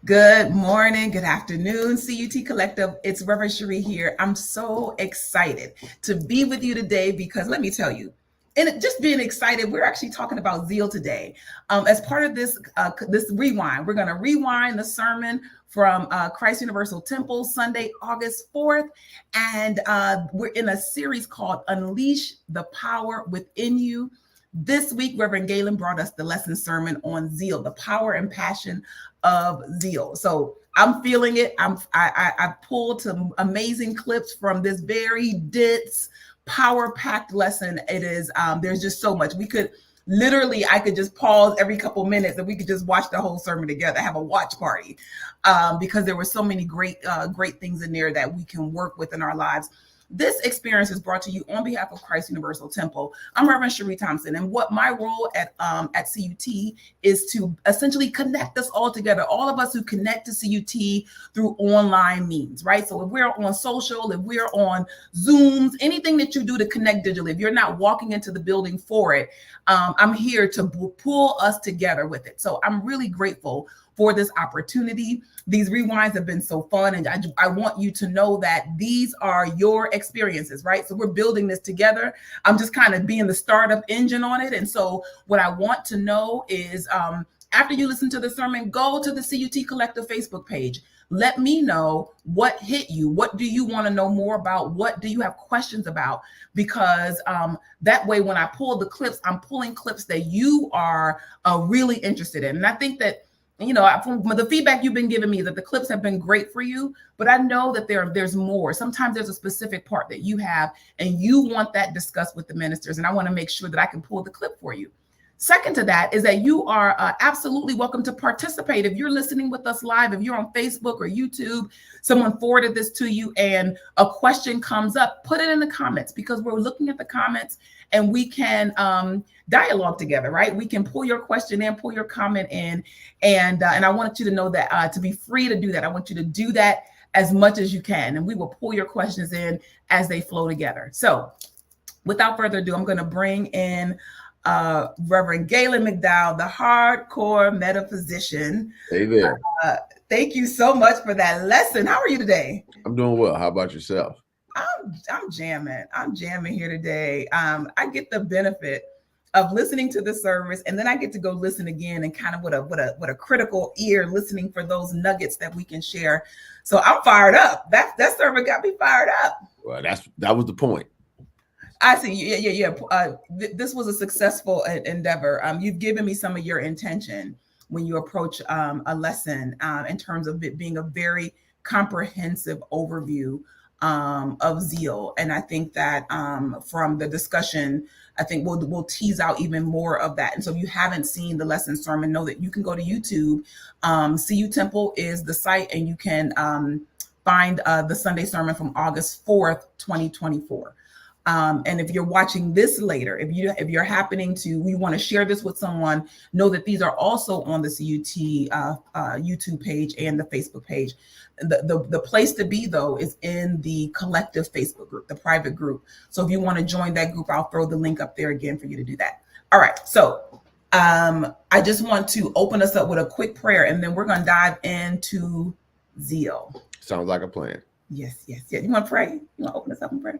Good morning, good afternoon, CUT Collective. It's Reverend Sheree here. I'm so excited to be with you today because let me tell you, and just being excited, we're actually talking about zeal today. As part of this rewind, we're going to rewind the sermon from Christ Universal Temple, Sunday, August 4th. And we're in a series called Unleash the Power Within You. This week, Reverend Gaylon brought us the lesson sermon on zeal, the power and passion of zeal. So I'm feeling it. I pulled some amazing clips from this very dense, power-packed lesson. It is there's just so much. I could just pause every couple minutes and we could just watch the whole sermon together, have a watch party, because there were so many great things in there that we can work with in our lives. This experience is brought to you on behalf of Christ Universal Temple. I'm Reverend Sheree Thompson, and what my role at CUT is to essentially connect us all together, all of us who connect to CUT through online means, right? So if we're on social, if we're on Zooms, anything that you do to connect digitally, if you're not walking into the building for it, I'm here to pull us together with it. So I'm really grateful for this opportunity. These rewinds have been so fun, and I want you to know that these are your experiences, right? So we're building this together. I'm just kind of being the startup engine on it. And so what I want to know is after you listen to the sermon, go to the CUT Collective Facebook page. Let me know what hit you. What do you want to know more about? What do you have questions about? Because that way, when I pull the clips, I'm pulling clips that you are really interested in. And I think that from the feedback you've been giving me that the clips have been great for you, but I know that there's more. Sometimes there's a specific part that you have and you want that discussed with the ministers. And I want to make sure that I can pull the clip for you. Second to that is that you are absolutely welcome to participate. If you're listening with us live, if you're on Facebook or YouTube, someone forwarded this to you and a question comes up, put it in the comments because we're looking at the comments and we can dialogue together, right? We can pull your question in, pull your comment in. And I want you to know that to be free to do that. I want you to do that as much as you can. And we will pull your questions in as they flow together. So without further ado, I'm going to bring in Reverend Gaylon McDowell, the hardcore metaphysician. Hey there. Thank you so much for that lesson. How are you today? I'm doing well. How about yourself? I'm jamming. I'm jamming here today. I get the benefit of listening to the service, and then I get to go listen again and kind of with a critical ear, listening for those nuggets that we can share. So I'm fired up. That sermon got me fired up. Well, that was the point. I see. Yeah. This was a successful endeavor. You've given me some of your intention when you approach a lesson in terms of it being a very comprehensive overview of zeal. And I think that from the discussion, I think we'll tease out even more of that. And so if you haven't seen the lesson sermon, know that you can go to YouTube. CU Temple is the site, and you can find the Sunday sermon from August 4th, 2024. And if you're watching this later, if you're happening to, we want to share this with someone, know that these are also on the CUT YouTube page and the Facebook page. The place to be, though, is in the collective Facebook group, the private group. So if you want to join that group, I'll throw the link up there again for you to do that. All right. So I just want to open us up with a quick prayer, and then we're going to dive into zeal. Sounds like a plan. Yes. You want to pray? You want to open us up and pray?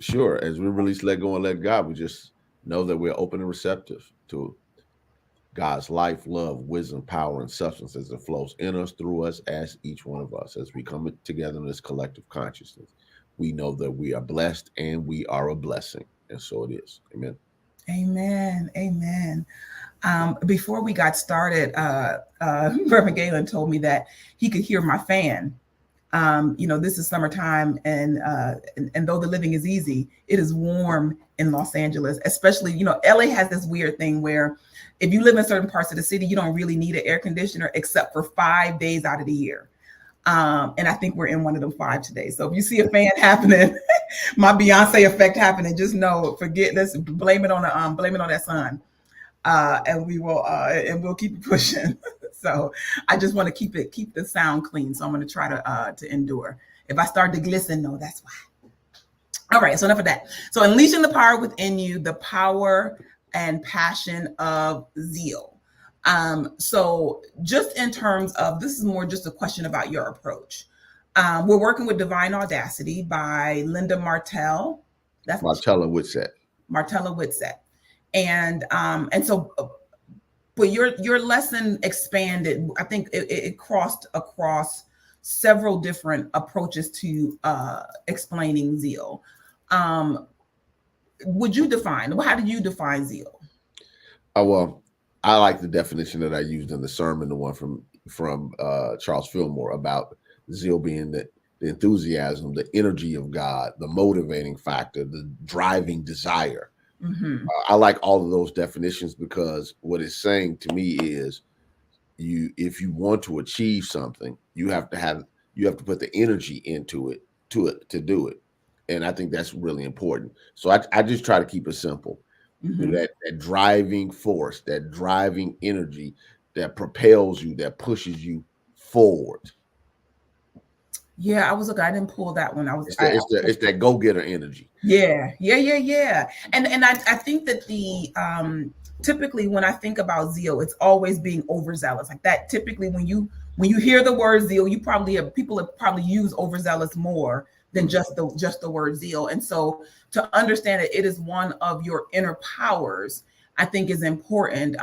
Sure. As we release, let go, and let God, we just know that we're open and receptive to God's life, love, wisdom, power, and substance as it flows in us, through us, as each one of us, as we come together in this collective consciousness. We know that we are blessed and we are a blessing. And so it is. Amen. Amen. Before we got started, Reverend Gaylon told me that he could hear my fan. This is summertime, and though the living is easy, it is warm in Los Angeles, especially, LA has this weird thing where if you live in certain parts of the city, you don't really need an air conditioner except for 5 days out of the year. And I think we're in one of them 5 today. So if you see a fan happening, my Beyonce effect happening, just know, forget this, blame it on that sun. And we'll keep pushing. So I just want to keep the sound clean. So I'm going to try to endure. If I start to glisten, no, that's why. All right. So enough of that. So unleashing the power within you, the power and passion of zeal. So just in terms of, this is more just a question about your approach. We're working with Divine Audacity by Linda Martell. That's Martella Whitsett. Martella Whitsett. And so but your lesson expanded. I think it crossed across several different approaches to explaining zeal. Would you define, how do you define zeal? Oh, well, I like the definition that I used in the sermon, the one from Charles Fillmore, about zeal being the enthusiasm, the energy of God, the motivating factor, the driving desire. Mm-hmm. I like all of those definitions, because what it's saying to me is, if you want to achieve something, you have to put the energy into it to do it. And I think that's really important. So I just try to keep it simple. Mm-hmm. That driving force, that driving energy that propels you, that pushes you forward. Yeah, I didn't pull that one. It's that go-getter energy. Yeah. And I think that typically when I think about zeal, it's always being overzealous. Like that, typically when you hear the word zeal, people have probably used overzealous more than just the word zeal. And so to understand that it is one of your inner powers, I think is important.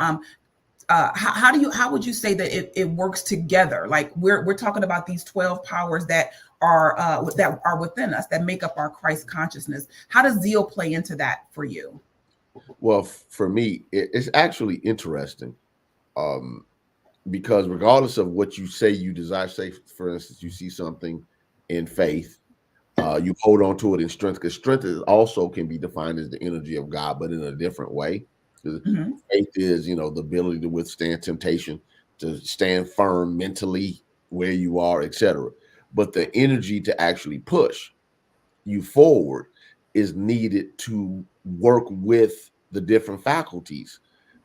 How would you say that it works together? Like we're talking about these 12 powers that are within us, that make up our Christ consciousness. How does zeal play into that for you? Well, for me, it's actually interesting, because regardless of what you say you desire, say for instance, you see something in faith, you hold on to it in strength, because strength also can be defined as the energy of God, but in a different way. Mm-hmm. Faith is, the ability to withstand temptation, to stand firm mentally where you are, etc. But the energy to actually push you forward is needed to work with the different faculties,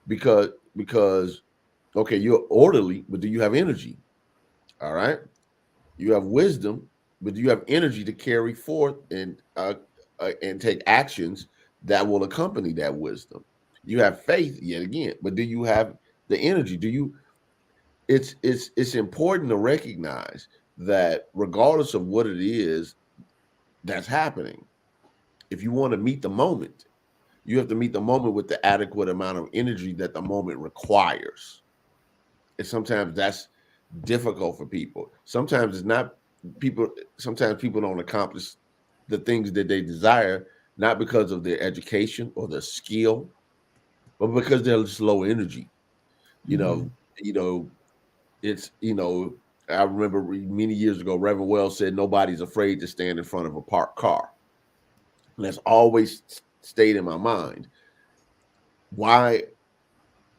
because okay, you're orderly, but do you have energy? All right, you have wisdom, but do you have energy to carry forth and take actions that will accompany that wisdom? You have faith, yet again, but do you have the energy? Do you? It's important to recognize that regardless of what it is that's happening, if you want to meet the moment, you have to meet the moment with the adequate amount of energy that the moment requires. And sometimes that's difficult for people. Sometimes it's not people. Sometimes people don't accomplish the things that they desire, not because of their education or their skill, but because they're just low energy. You Mm-hmm. know, you know, it's I remember many years ago, Reverend Wells said nobody's afraid to stand in front of a parked car. And that's always stayed in my mind. Why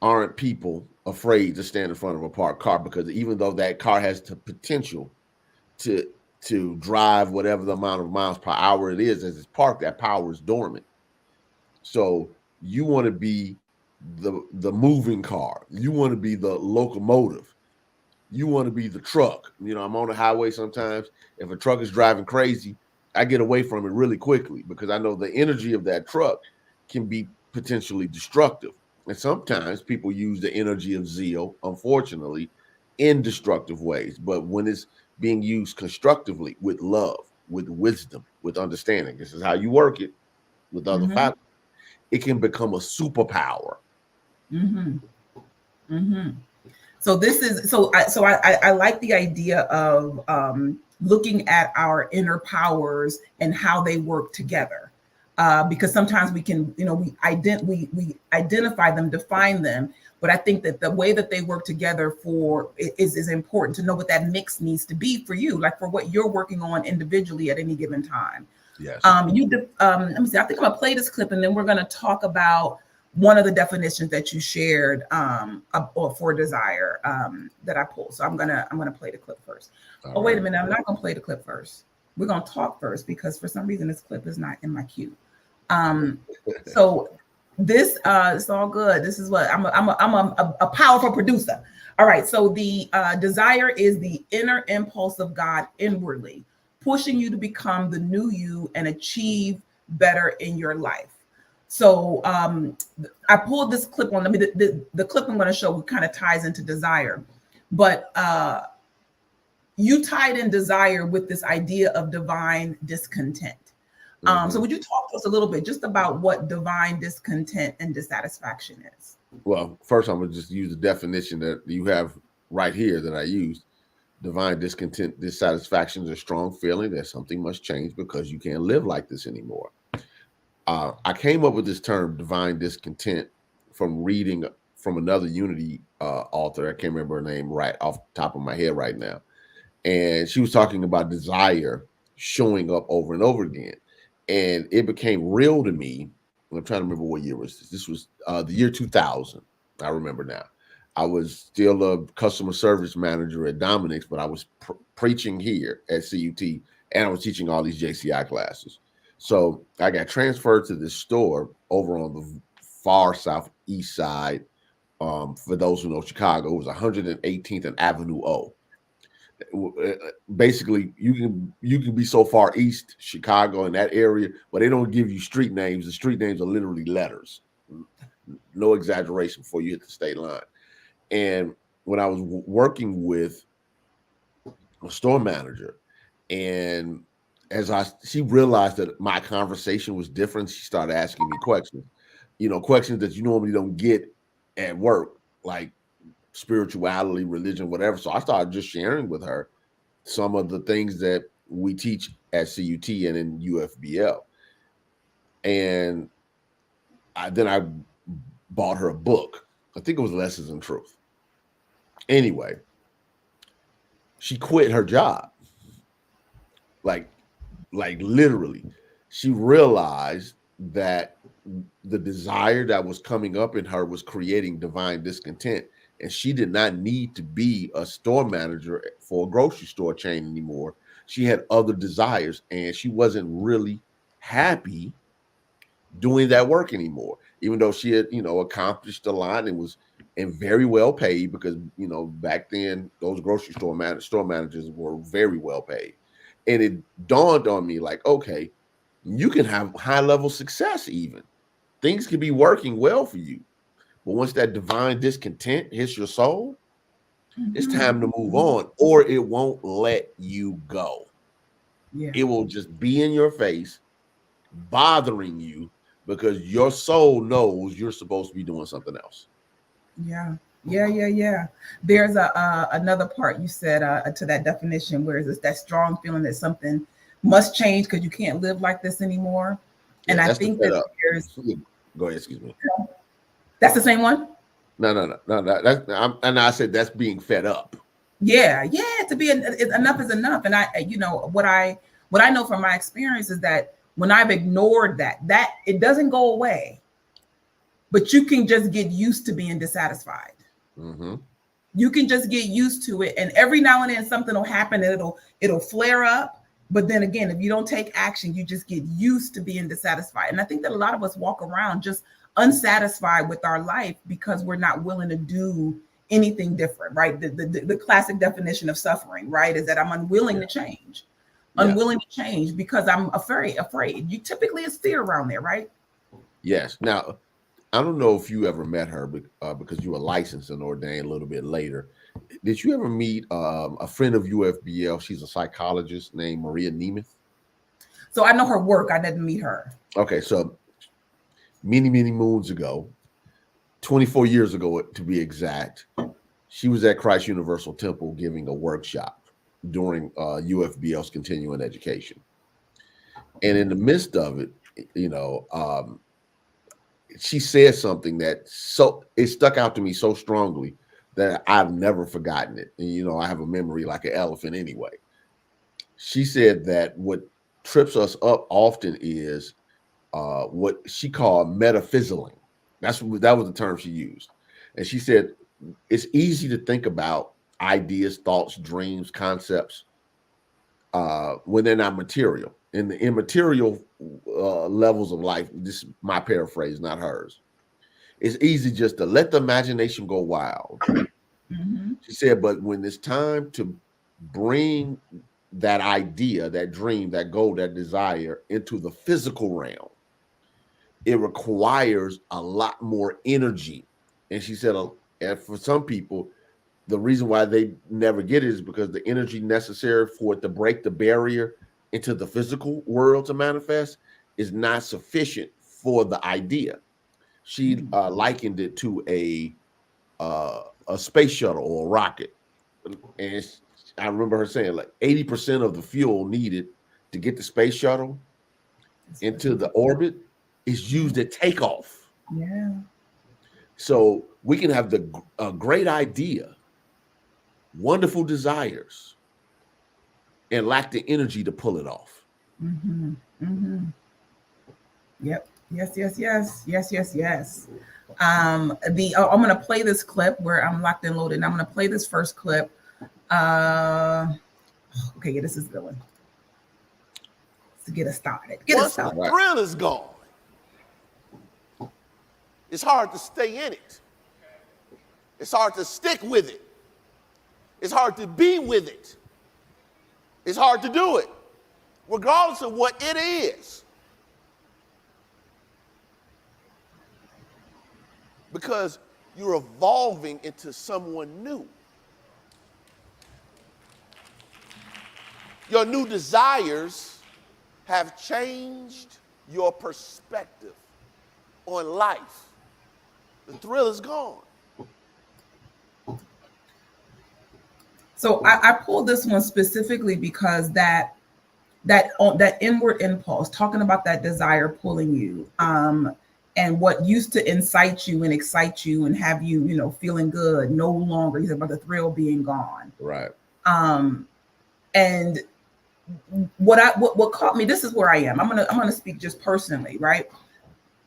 aren't people afraid to stand in front of a parked car? Because even though that car has the potential to drive whatever the amount of miles per hour it is as it's parked, that power is dormant. So you want to be the moving car. You want to be the locomotive. You want to be the truck. I'm on the highway sometimes. If a truck is driving crazy, I get away from it really quickly, because I know the energy of that truck can be potentially destructive. And sometimes people use the energy of zeal, unfortunately, in destructive ways. But when it's being used constructively, with love, with wisdom, with understanding, this is how you work it with other Mm-hmm. factors, it can become a superpower. Mm-hmm. Mm-hmm. I like the idea of looking at our inner powers and how they work together, because sometimes we can, we identify them, define them, but I think that the way that they work together is important to know what that mix needs to be for you, like for what you're working on individually at any given time. Yes. Let me see. I think I'm gonna play this clip, and then we're gonna talk about one of the definitions that you shared for desire that I pulled. So I'm gonna play the clip first. All Wait a right. minute. I'm not gonna play the clip first. We're gonna talk first, because for some reason this clip is not in my queue. So this it's all good. This is what I'm a powerful producer. All right. So the desire is the inner impulse of God inwardly, pushing you to become the new you and achieve better in your life. So I pulled this clip on. The clip I'm going to show kind of ties into desire, but you tied in desire with this idea of divine discontent. So would you talk to us a little bit just about what divine discontent and dissatisfaction is? Well, first I'm gonna just use the definition that you have right here that I used. Divine discontent, dissatisfaction is a strong feeling that something must change because you can't live like this anymore. I came up with this term, divine discontent, from reading from another Unity author. I can't remember her name right off the top of my head right now. And she was talking about desire showing up over and over again. And it became real to me. I'm trying to remember what year was this. This was the year 2000. I remember now. I was still a customer service manager at Dominic's, but I was preaching here at CUT, and I was teaching all these JCI classes. So I got transferred to this store over on the far southeast side. For those who know Chicago, it was 118th and Avenue O. Basically, you can be so far east Chicago in that area, but they don't give you street names. The street names are literally letters. No exaggeration before you hit the state line. And when I was working with a store manager, and she realized that my conversation was different, she started asking me questions, questions that you normally don't get at work, like spirituality, religion, whatever. So I started just sharing with her some of the things that we teach at CUT and in UFBL. And then I bought her a book. I think it was Lessons in Truth. Anyway, she quit her job. Like literally. She realized that the desire that was coming up in her was creating divine discontent. And she did not need to be a store manager for a grocery store chain anymore. She had other desires, and she wasn't really happy doing that work anymore, even though she had, accomplished a lot and was very well paid, because, back then those grocery store managers were very well paid. And it dawned on me, like, okay, you can have high level success, even things can be working well for you. But once that divine discontent hits your soul, it's time to move on, or it won't let you go. Yeah. It will just be in your face, bothering you, because your soul knows you're supposed to be doing something else. Yeah. There's another part you said to that definition, where it's that strong feeling that something must change because you can't live like this anymore. Yeah, and I think that there's. Go ahead, excuse me. That's the same one? No. And I said that's being fed up. Yeah. To be enough is enough. And what I know from my experience is that when I've ignored that it doesn't go away, but you can just get used to being dissatisfied. Mm-hmm. You can just get used to it, and every now and then something will happen and it'll flare up. But then again, if you don't take action, you just get used to being dissatisfied. And I think that a lot of us walk around just unsatisfied with our life because we're not willing to do anything different, right? The classic definition of suffering, right, is that I'm unwilling to change. Unwilling to change because I'm afraid. You typically it's fear around there, right? Yes. Now, I don't know if you ever met her because you were licensed and ordained a little bit later. Did you ever meet a friend of UFBL? She's a psychologist named Maria Nemeth. So I know her work. I didn't meet her. Okay, so many moons ago, 24 years ago to be exact, she was at Christ Universal Temple giving a workshop during UFBL's continuing education. And in the midst of it, she said something that it stuck out to me so strongly that I've never forgotten it. And, I have a memory like an elephant anyway. She said that what trips us up often is what she called metaphysiling. That was the term she used. And she said, it's easy to think about ideas, thoughts, dreams, concepts when they're not material. In the immaterial levels of life, this is my paraphrase, not hers. It's easy just to let the imagination go wild. Mm-hmm. She said, but when it's time to bring that idea, that dream, that goal, that desire into the physical realm, it requires a lot more energy. And she said, and for some people, the reason why they never get it is because the energy necessary for it to break the barrier into the physical world to manifest is not sufficient for the idea. She likened it to a space shuttle or a rocket, and I remember her saying like 80% of the fuel needed to get the space shuttle into the orbit is used at takeoff. Yeah. So we can have a great idea, wonderful desires, and lack the energy to pull it off. Mm-hmm. Mm-hmm. Yep. Yes, yes, yes, yes, yes, yes. I'm gonna play this clip where I'm locked and loaded. And I'm gonna play this first clip. Okay, yeah, this is the one to get us started. Once the thrill is gone, it's hard to stay in it. It's hard to stick with it. It's hard to be with it. It's hard to do it, regardless of what it is. Because you're evolving into someone new. Your new desires have changed your perspective on life. The thrill is gone. So I pulled this one specifically because that inward impulse, talking about that desire pulling you, and what used to incite you and excite you and have you, feeling good, no longer. He's about the thrill being gone. Right. And what caught me, this is where I am. I'm gonna speak just personally, right?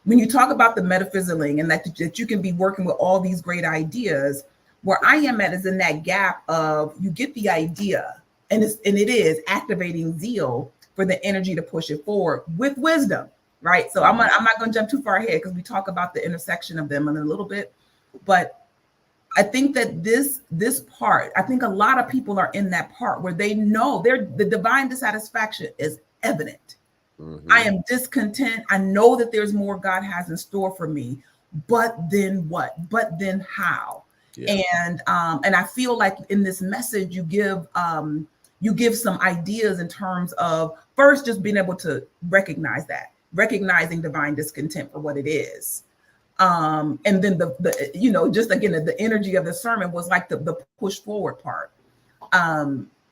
When you talk about the metaphysical and that you can be working with all these great ideas, where I am at is in that gap of you get the idea and it is activating zeal for the energy to push it forward with wisdom, right? So I'm not going to jump too far ahead because we talk about the intersection of them in a little bit, but I think that this part, I think a lot of people are in that part where they know the divine dissatisfaction is evident. Mm-hmm. I am discontent. I know that there's more God has in store for me, but then what? But then how? Yeah. And I feel like in this message you give some ideas in terms of first just being able to recognizing divine discontent for what it is, and then the just again the energy of the sermon was like the push forward part.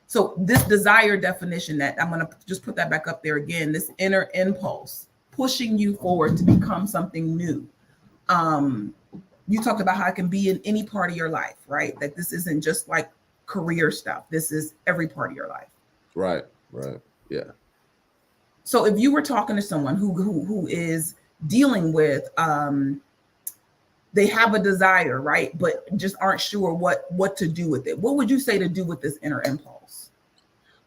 So this desire definition, that I'm going to just put that back up there again, this inner impulse pushing you forward to become something new. You talked about how it can be in any part of your life, right? That this isn't just like career stuff. This is every part of your life. Right. Yeah. So if you were talking to someone who is dealing with, they have a desire, right? But just aren't sure what to do with it. What would you say to do with this inner impulse?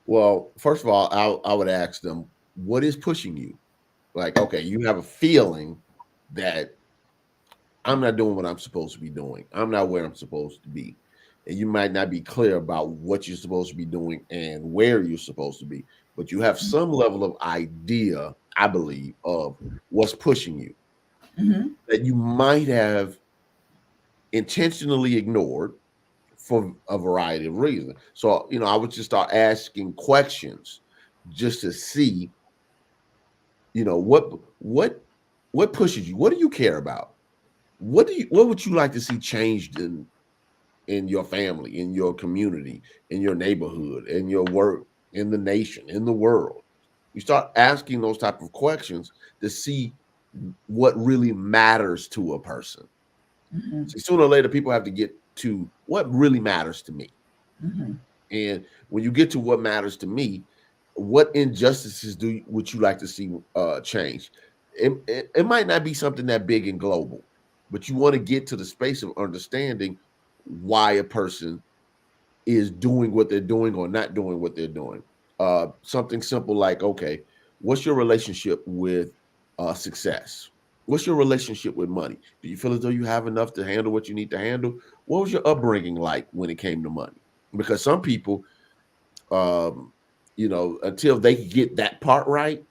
Well, first of all, I would ask them, what is pushing you? Like, okay, you have a feeling that I'm not doing what I'm supposed to be doing. I'm not where I'm supposed to be. And you might not be clear about what you're supposed to be doing and where you're supposed to be, but you have some level of idea, I believe, of what's pushing you, that you might have intentionally ignored for a variety of reasons. So, I would just start asking questions just to see, what pushes you? What do you care about? What would you like to see changed in your family, in your community, in your neighborhood, in your work, in the nation, in the world? You start asking those type of questions to see what really matters to a person. Mm-hmm. So sooner or later, people have to get to what really matters to me. Mm-hmm. And when you get to what matters to me, what injustices would you like to see change? It might not be something that big and global, but you want to get to the space of understanding why a person is doing what they're doing or not doing what they're doing. Something simple like, okay, what's your relationship with success? What's your relationship with money? Do you feel as though you have enough to handle what you need to handle? What was your upbringing like when it came to money? Because some people, until they get that part right,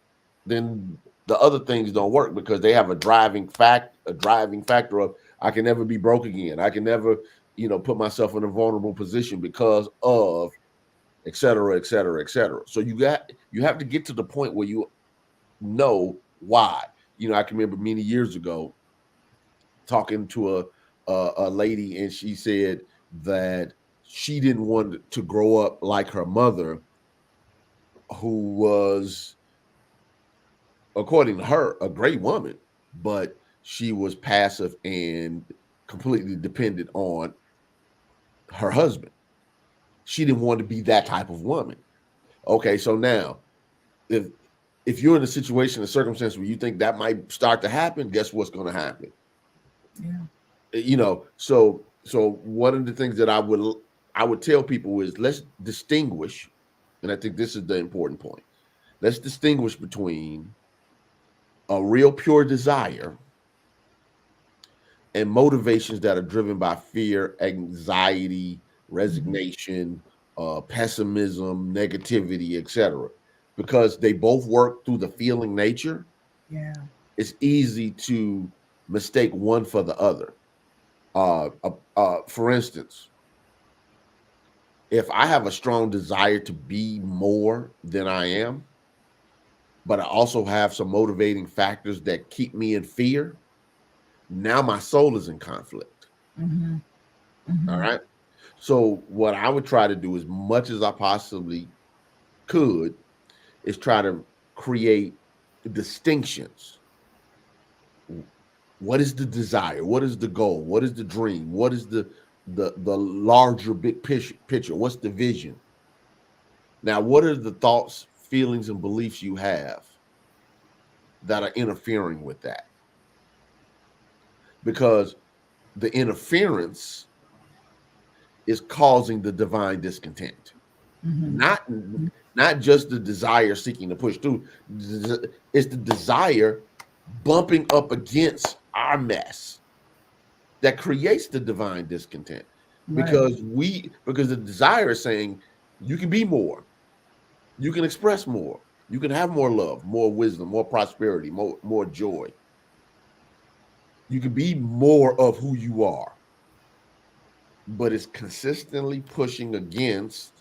then the other things don't work because they have a driving factor of I can never be broke again. I can never, put myself in a vulnerable position because of et cetera, et cetera, et cetera. So you have to get to the point where you know why. I can remember many years ago talking to a lady, and she said that she didn't want to grow up like her mother, who was, according to her, a great woman, but she was passive and completely dependent on her husband. She didn't want to be that type of woman. Okay, so now if you're in a situation, a circumstance where you think that might start to happen, guess what's going to happen? Yeah. So one of the things that I would tell people is let's distinguish, and I think this is the important point. Let's distinguish between a real pure desire and motivations that are driven by fear, anxiety, resignation, pessimism, negativity, etc. Because they both work through the feeling nature. Yeah. It's easy to mistake one for the other. For instance, if I have a strong desire to be more than I am, but I also have some motivating factors that keep me in fear, now my soul is in conflict. Mm-hmm. Mm-hmm. All right. So what I would try to do as much as I possibly could is try to create distinctions. What is the desire? What is the goal? What is the dream? What is the larger big picture? What's the vision? Now, what are the thoughts, feelings, and beliefs you have that are interfering with that? Because the interference is causing the divine discontent. Mm-hmm. Not just the desire seeking to push through. It's the desire bumping up against our mess that creates the divine discontent. Right. Because the desire is saying you can be more, you can express more, you can have more love, more wisdom, more prosperity, more joy. You can be more of who you are, but it's consistently pushing against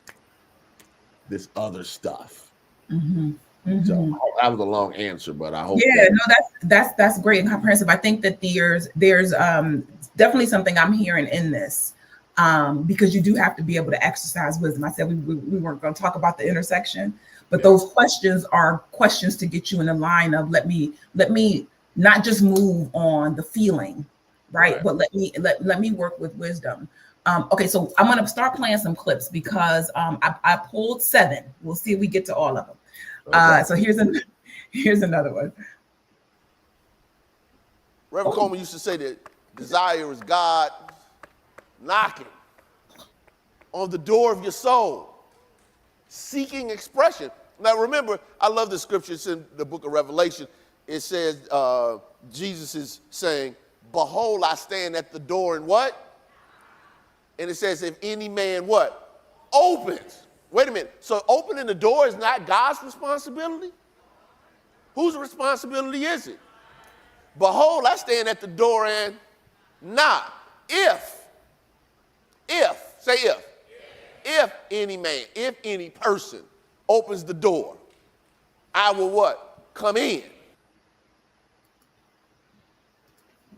this other stuff. Mm-hmm. Mm-hmm. So that was a long answer, but I hope. Yeah, no, that's great and comprehensive. I think that there's definitely something I'm hearing in this, because you do have to be able to exercise wisdom. I said we weren't going to talk about the intersection, but those questions are questions to get you in the line of let me not just move on the feeling, right? But let me work with wisdom. Okay, so I'm going to start playing some clips because I pulled 7. We'll see if we get to all of them. Okay. So here's another one. Reverend Coleman used to say that desire is God knocking on the door of your soul, seeking expression. Now remember, I love the scripture. It's in the book of Revelation. It says, Jesus is saying, behold, I stand at the door and what? And it says, if any man what? Opens. Wait a minute. So opening the door is not God's responsibility? Whose responsibility is it? Behold, I stand at the door and knock. If any man, if any person opens the door, I will what? Come in.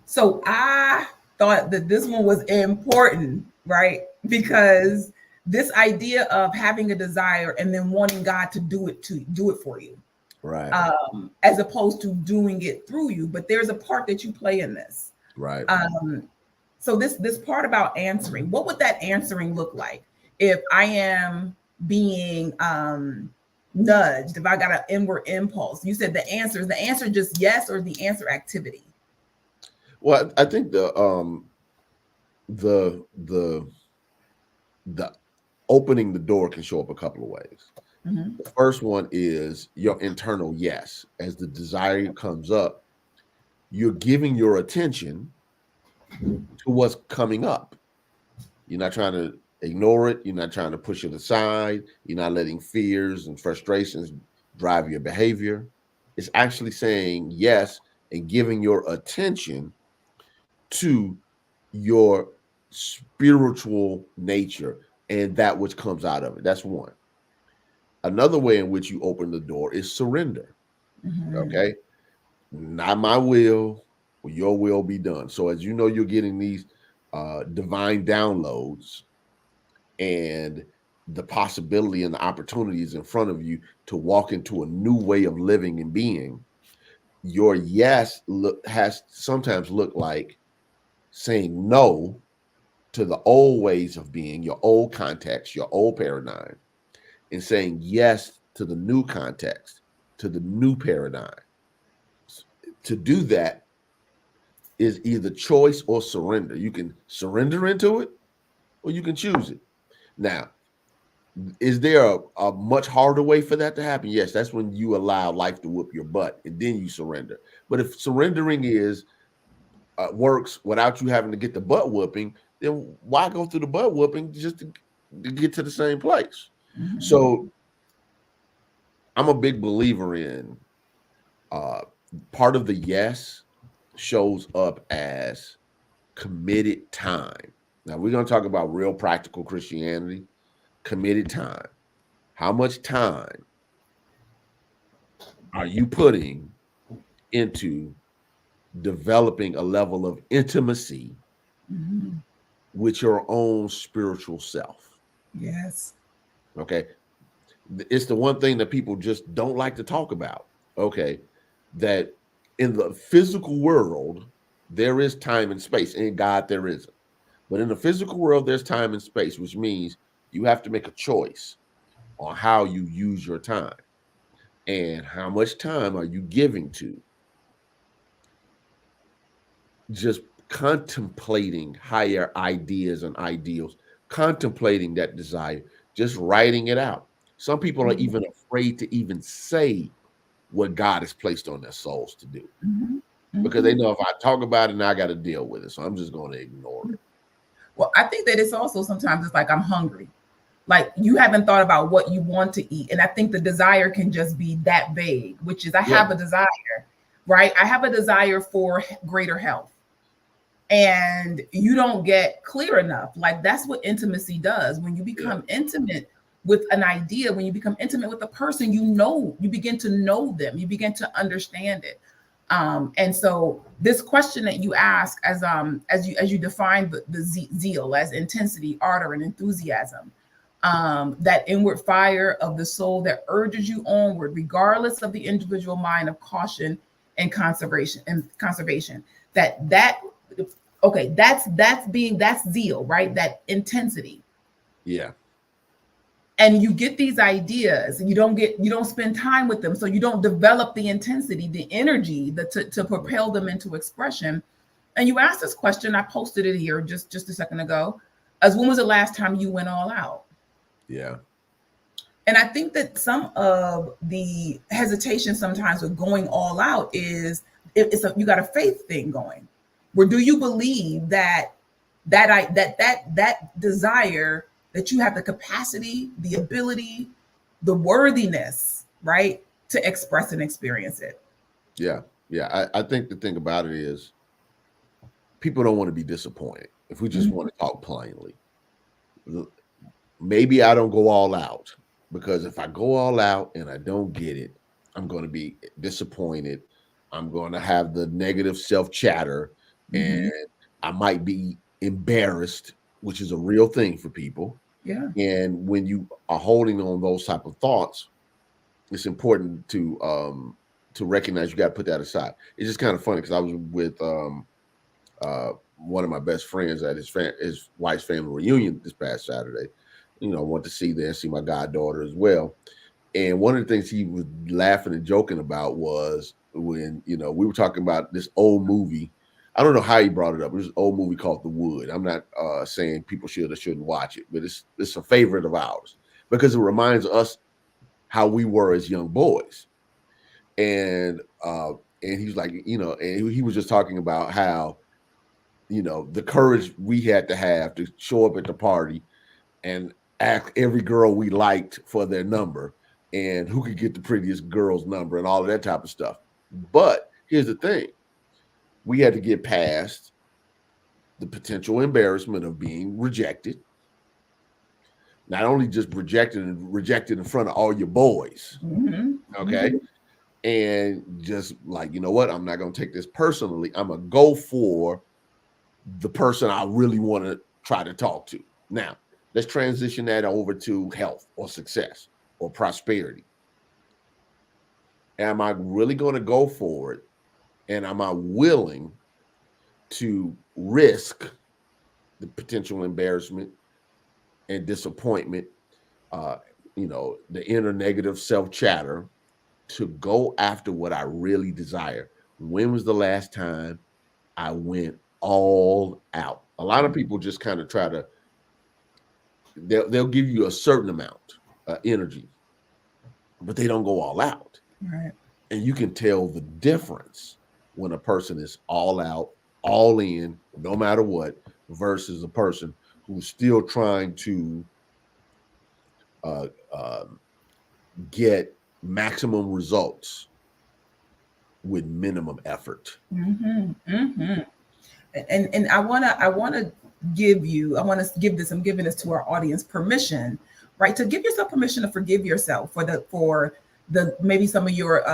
So I thought that this one was important, right? Because this idea of having a desire and then wanting God to do it for you, right? As opposed to doing it through you. But there's a part that you play in this, right? So this part about answering, what would that answering look like if I am being nudged? If I got an inward impulse, you said the answer just yes, or the answer activity. Well, I think the opening the door can show up a couple of ways. Mm-hmm. The first one is your internal yes. As the desire comes up, you're giving your attention to what's coming up. You're not trying to ignore it. You're not trying to push it aside. You're not letting fears and frustrations drive your behavior. It's actually saying yes and giving your attention to your spiritual nature and that which comes out of it. That's one. Another way in which you open the door is surrender. Okay. Not my will, your will be done. So as you know, you're getting these divine downloads and the possibility and the opportunities in front of you to walk into a new way of living and being. Your yes has sometimes looked like saying no to the old ways of being, your old context, your old paradigm, and saying yes to the new context, to the new paradigm. To do that is either choice or surrender. You can surrender into it or you can choose it. Now, is there a much harder way for that to happen? Yes, that's when you allow life to whoop your butt and then you surrender. But if surrendering is works without you having to get the butt whooping, then why go through the butt whooping just to get to the same place? So I'm a big believer in part of the yes shows up as committed time. Now we're going to talk about real practical Christianity, committed time. How much time are you putting into developing a level of intimacy with your own spiritual self? Yes. Okay. It's the one thing that people just don't like to talk about. Okay. That in the physical world, there is time and space. In God, there isn't. But in the physical world, there's time and space, which means you have to make a choice on how you use your time and how much time are you giving to just contemplating higher ideas and ideals, contemplating that desire, just writing it out. Some people are even afraid to even say what God has placed on their souls to do because they know if I talk about it, now I got to deal with it. So I'm just going to ignore it. Well, I think that it's also sometimes it's like I'm hungry. Like you haven't thought about what you want to eat. And I think the desire can just be that vague, which is I have a desire, right? I have a desire for greater health. And you don't get clear enough. Like that's what intimacy does. When you become intimate with an idea, when you become intimate with a person, you begin to know them, you begin to understand it. And so this question that you ask as you define the zeal as intensity, ardor, and enthusiasm, that inward fire of the soul that urges you onward, regardless of the individual mind of caution and conservation. That's zeal, right? That intensity. Yeah. And you get these ideas and you don't spend time with them. So you don't develop the intensity, the energy to propel them into expression. And you asked this question, I posted it here just a second ago, as when was the last time you went all out? Yeah. And I think that some of the hesitation sometimes with going all out is you got a faith thing going. Where do you believe that desire, that you have the capacity, the ability, the worthiness, right, to express and experience it? Yeah. Yeah. I think the thing about it is people don't want to be disappointed. If we just want to talk plainly, maybe I don't go all out because if I go all out and I don't get it, I'm going to be disappointed. I'm going to have the negative self chatter and I might be embarrassed, which is a real thing for people. Yeah. And when you are holding on those type of thoughts, it's important to recognize you got to put that aside. It's just kind of funny because I was with one of my best friends at his wife's family reunion this past Saturday. Went to see my goddaughter as well. And one of the things he was laughing and joking about was when, we were talking about this old movie. I don't know how he brought it up. It was an old movie called The Wood. I'm not saying people should or shouldn't watch it, but it's a favorite of ours because it reminds us how we were as young boys. And he was like, and he was just talking about how, the courage we had to have to show up at the party and ask every girl we liked for their number and who could get the prettiest girl's number and all of that type of stuff. But here's the thing. We had to get past the potential embarrassment of being rejected. Not only just rejected in front of all your boys. Mm-hmm. Okay. Mm-hmm. And just like, you know what? I'm not going to take this personally. I'm going to go for the person I really want to try to talk to. Now, let's transition that over to health or success or prosperity. Am I really going to go for it? And am I willing to risk the potential embarrassment and disappointment, the inner negative self-chatter, to go after what I really desire? When was the last time I went all out? A lot of people just kind of try to, they'll give you a certain amount of energy, but they don't go all out. Right. And you can tell the difference when a person is all out, all in, no matter what, versus a person who's still trying to get maximum results with minimum effort. Mm-hmm. Mm-hmm. And I wanna give this, I'm giving this to our audience permission, right? To give yourself permission to forgive yourself for the maybe some of your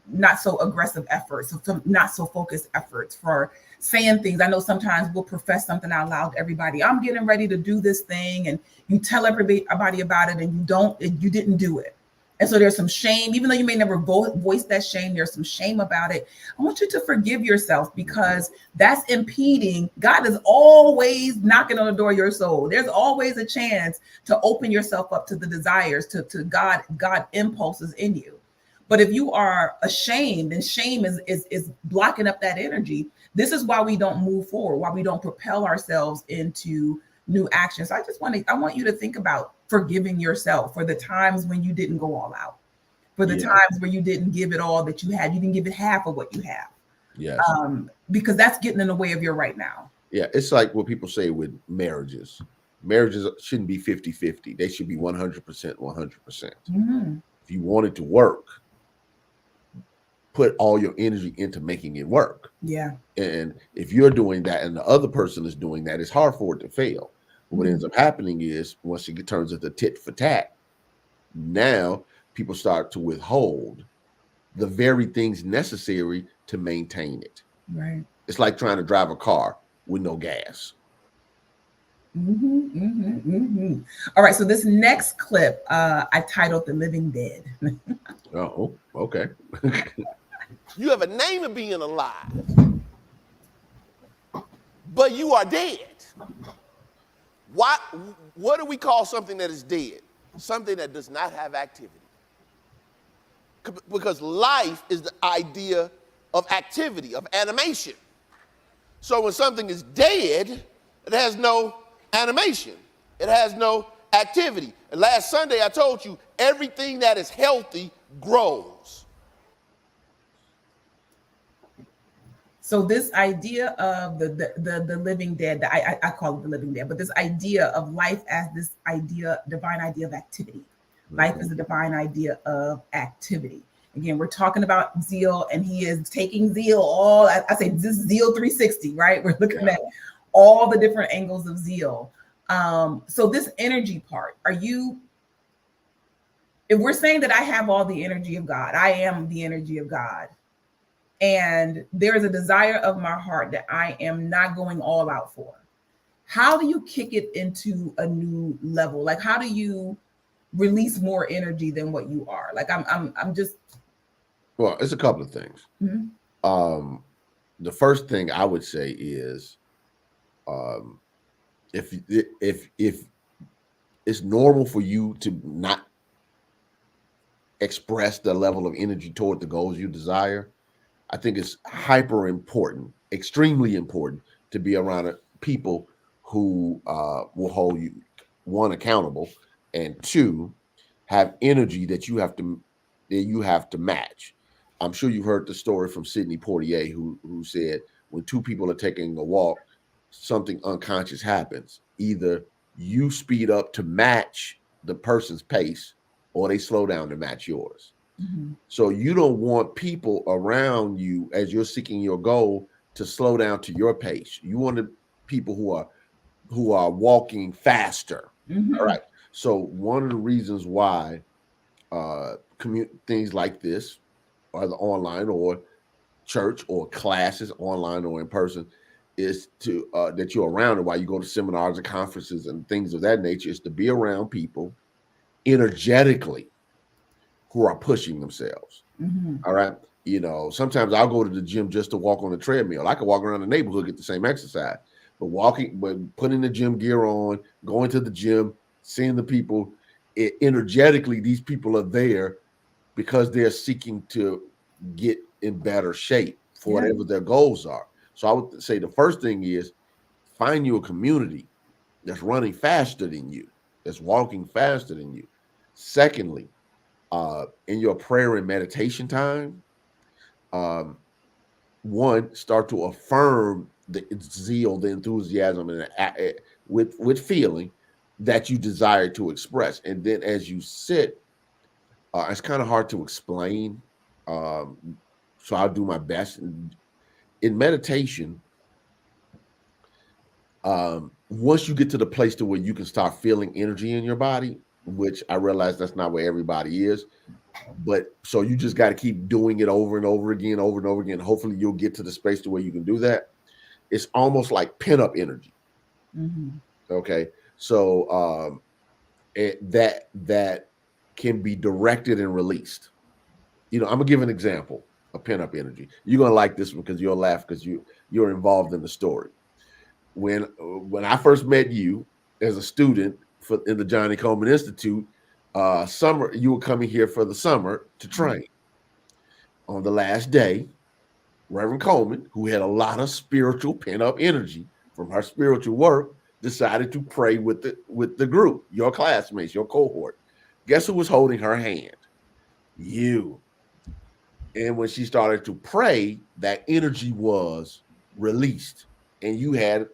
not so aggressive efforts, some not so focused efforts, for saying things. I know sometimes we'll profess something out loud to everybody. I'm getting ready to do this thing, and you tell everybody about it, and you didn't do it. And so there's some shame, even though you may never voice that shame, there's some shame about it. I want you to forgive yourself, because that's impeding. God is always knocking on the door of your soul. There's always a chance to open yourself up to the desires, to God impulses in you. But if you are ashamed, and shame is blocking up that energy, this is why we don't move forward, why we don't propel ourselves into new actions. So I want you to think about forgiving yourself for the times when you didn't go all out, for the times where you didn't give it all that you had. You didn't give it half of what you have. Yes. Because that's getting in the way of your right now. Yeah. It's like what people say with marriages. Marriages shouldn't be 50-50. They should be 100%, 100%. Mm-hmm. If you want it to work, put all your energy into making it work. Yeah. And if you're doing that and the other person is doing that, it's hard for it to fail. What ends up happening is, once it turns into tit for tat, now people start to withhold the very things necessary to maintain it. Right. It's like trying to drive a car with no gas. Mm-hmm, mm-hmm, mm-hmm. All right. So this next clip, I titled "The Living Dead." Oh, okay. You have a name of being alive, but you are dead. What do we call something that is dead? Something that does not have activity. Because life is the idea of activity, of animation. So when something is dead, it has no animation. It has no activity. And last Sunday I told you, everything that is healthy grows. So this idea of the living dead, I call it the living dead, but this idea of life as this idea, divine idea of activity. Life is a divine idea of activity. Again, we're talking about Zeal, and he is taking Zeal I say this is Zeal 360, right? We're looking at all the different angles of Zeal. So this energy part, if we're saying that I have all the energy of God, I am the energy of God, and there is a desire of my heart that I am not going all out for, how do you kick it into a new level? Like, how do you release more energy than what you are? Like, I'm just. Well, it's a couple of things. Mm-hmm. The first thing I would say is, if it's normal for you to not express the level of energy toward the goals you desire, I think it's hyper important, extremely important, to be around people who will hold you, one, accountable, and two, have energy that you have to match. I'm sure you've heard the story from Sidney Poitier, who said, when two people are taking a walk, something unconscious happens. Either you speed up to match the person's pace, or they slow down to match yours. So you don't want people around you as you're seeking your goal to slow down to your pace. You want people who are walking faster. All right. So one of the reasons why things like this, or the online or church or classes, online or in person, is to that you're around, and why you go to seminars and conferences and things of that nature, is to be around people energetically who are pushing themselves. All right. Sometimes I'll go to the gym just to walk on the treadmill. I can walk around the neighborhood, get the same exercise, but putting the gym gear on, going to the gym, seeing the people, energetically, these people are there because they're seeking to get in better shape for whatever their goals are. So I would say the first thing is find you a community that's running faster than you, that's walking faster than you. Secondly, in your prayer and meditation time, one, start to affirm the zeal, the enthusiasm, and with feeling that you desire to express. And then as you sit, it's kind of hard to explain. So I'll do my best. In meditation, once you get to the place to where you can start feeling energy in your body, which I realize that's not where everybody is, but so you just got to keep doing it over and over again, over and over again. Hopefully you'll get to the space to where you can do that. It's almost like pent-up energy. Okay. So that can be directed and released. I'm gonna give an example of pent-up energy. You're gonna like this one because you'll laugh because you're involved in the story. When I first met you as a student in the Johnny Coleman Institute, summer, you were coming here for the summer to train. On the last day, Reverend Coleman, who had a lot of spiritual pent-up energy from her spiritual work, decided to pray with the group, your classmates, your cohort. Guess who was holding her hand? You. And when she started to pray, that energy was released, and you had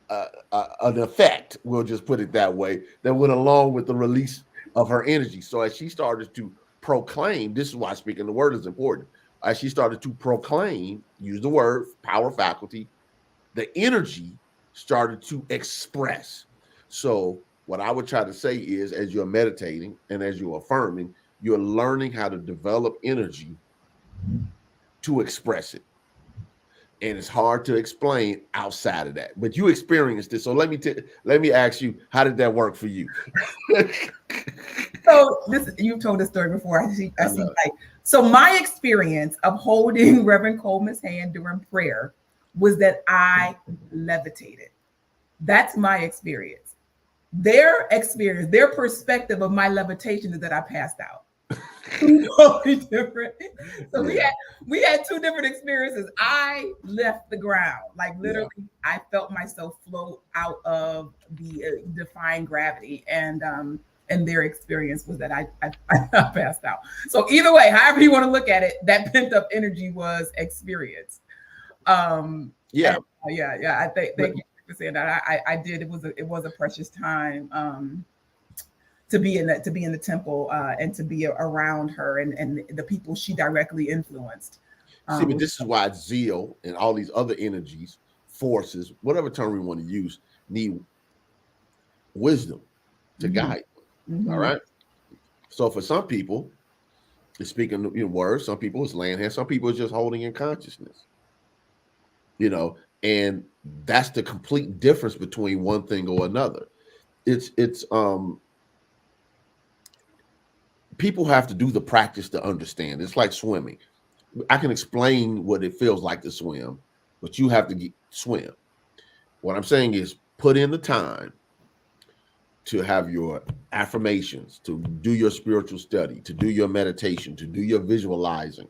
an effect, we'll just put it that way, that went along with the release of her energy. So as she started to proclaim, this is why speaking the word is important. As she started to proclaim, use the word, power faculty, the energy started to express. So what I would try to say is, as you're meditating and as you're affirming, you're learning how to develop energy to express it. And it's hard to explain outside of that. But you experienced it. So let me ask you, how did that work for you? So you've told this story before. I see so my experience of holding Reverend Coleman's hand during prayer was that I levitated. That's my experience. Their experience, their perspective of my levitation is that I passed out. Totally different. So we had two different experiences. I left the ground, like literally, I felt myself float out of the defying gravity, and their experience was that I passed out. So either way, however you want to look at it, that pent up energy was experienced. I thank you for saying that. I did. It was a precious time. To be in the temple and to be around her and the people she directly influenced. See, but this is why zeal and all these other energies, forces, whatever term we want to use, need wisdom to guide. All right. So for some people, it's speaking words. Some people it's laying hands. Some people it's just holding in consciousness. And that's the complete difference between one thing or another. It's people have to do the practice to understand. It's like swimming. I can explain what it feels like to swim, but you have to swim. What I'm saying is put in the time to have your affirmations, to do your spiritual study, to do your meditation, to do your visualizing.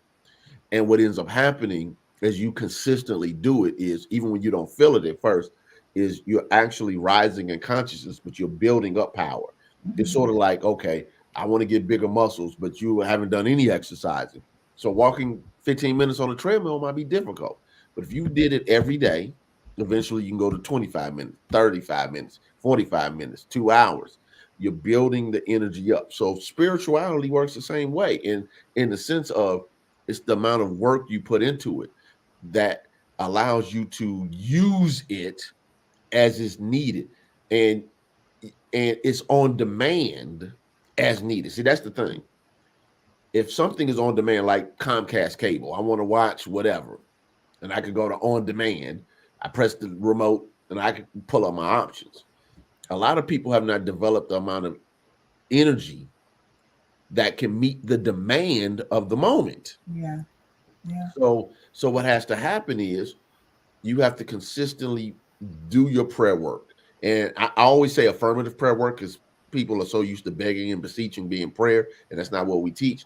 And what ends up happening as you consistently do it is, even when you don't feel it at first, is you're actually rising in consciousness, but you're building up power. It's sort of like, okay, I want to get bigger muscles, but you haven't done any exercising. So walking 15 minutes on a treadmill might be difficult. But if you did it every day, eventually you can go to 25 minutes, 35 minutes, 45 minutes, 2 hours. you're building the energy up. So spirituality works the same way in the sense of it's the amount of work you put into it that allows you to use it as is needed. And it's on demand as needed. See, that's the thing. If something is on demand, like Comcast cable, I want to watch whatever, and I could go to on demand. I press the remote and I can pull up my options. A lot of people have not developed the amount of energy that can meet the demand of the moment. Yeah. Yeah. So what has to happen is you have to consistently do your prayer work. And I always say affirmative prayer work because people are so used to begging and beseeching being prayer, and that's not what we teach.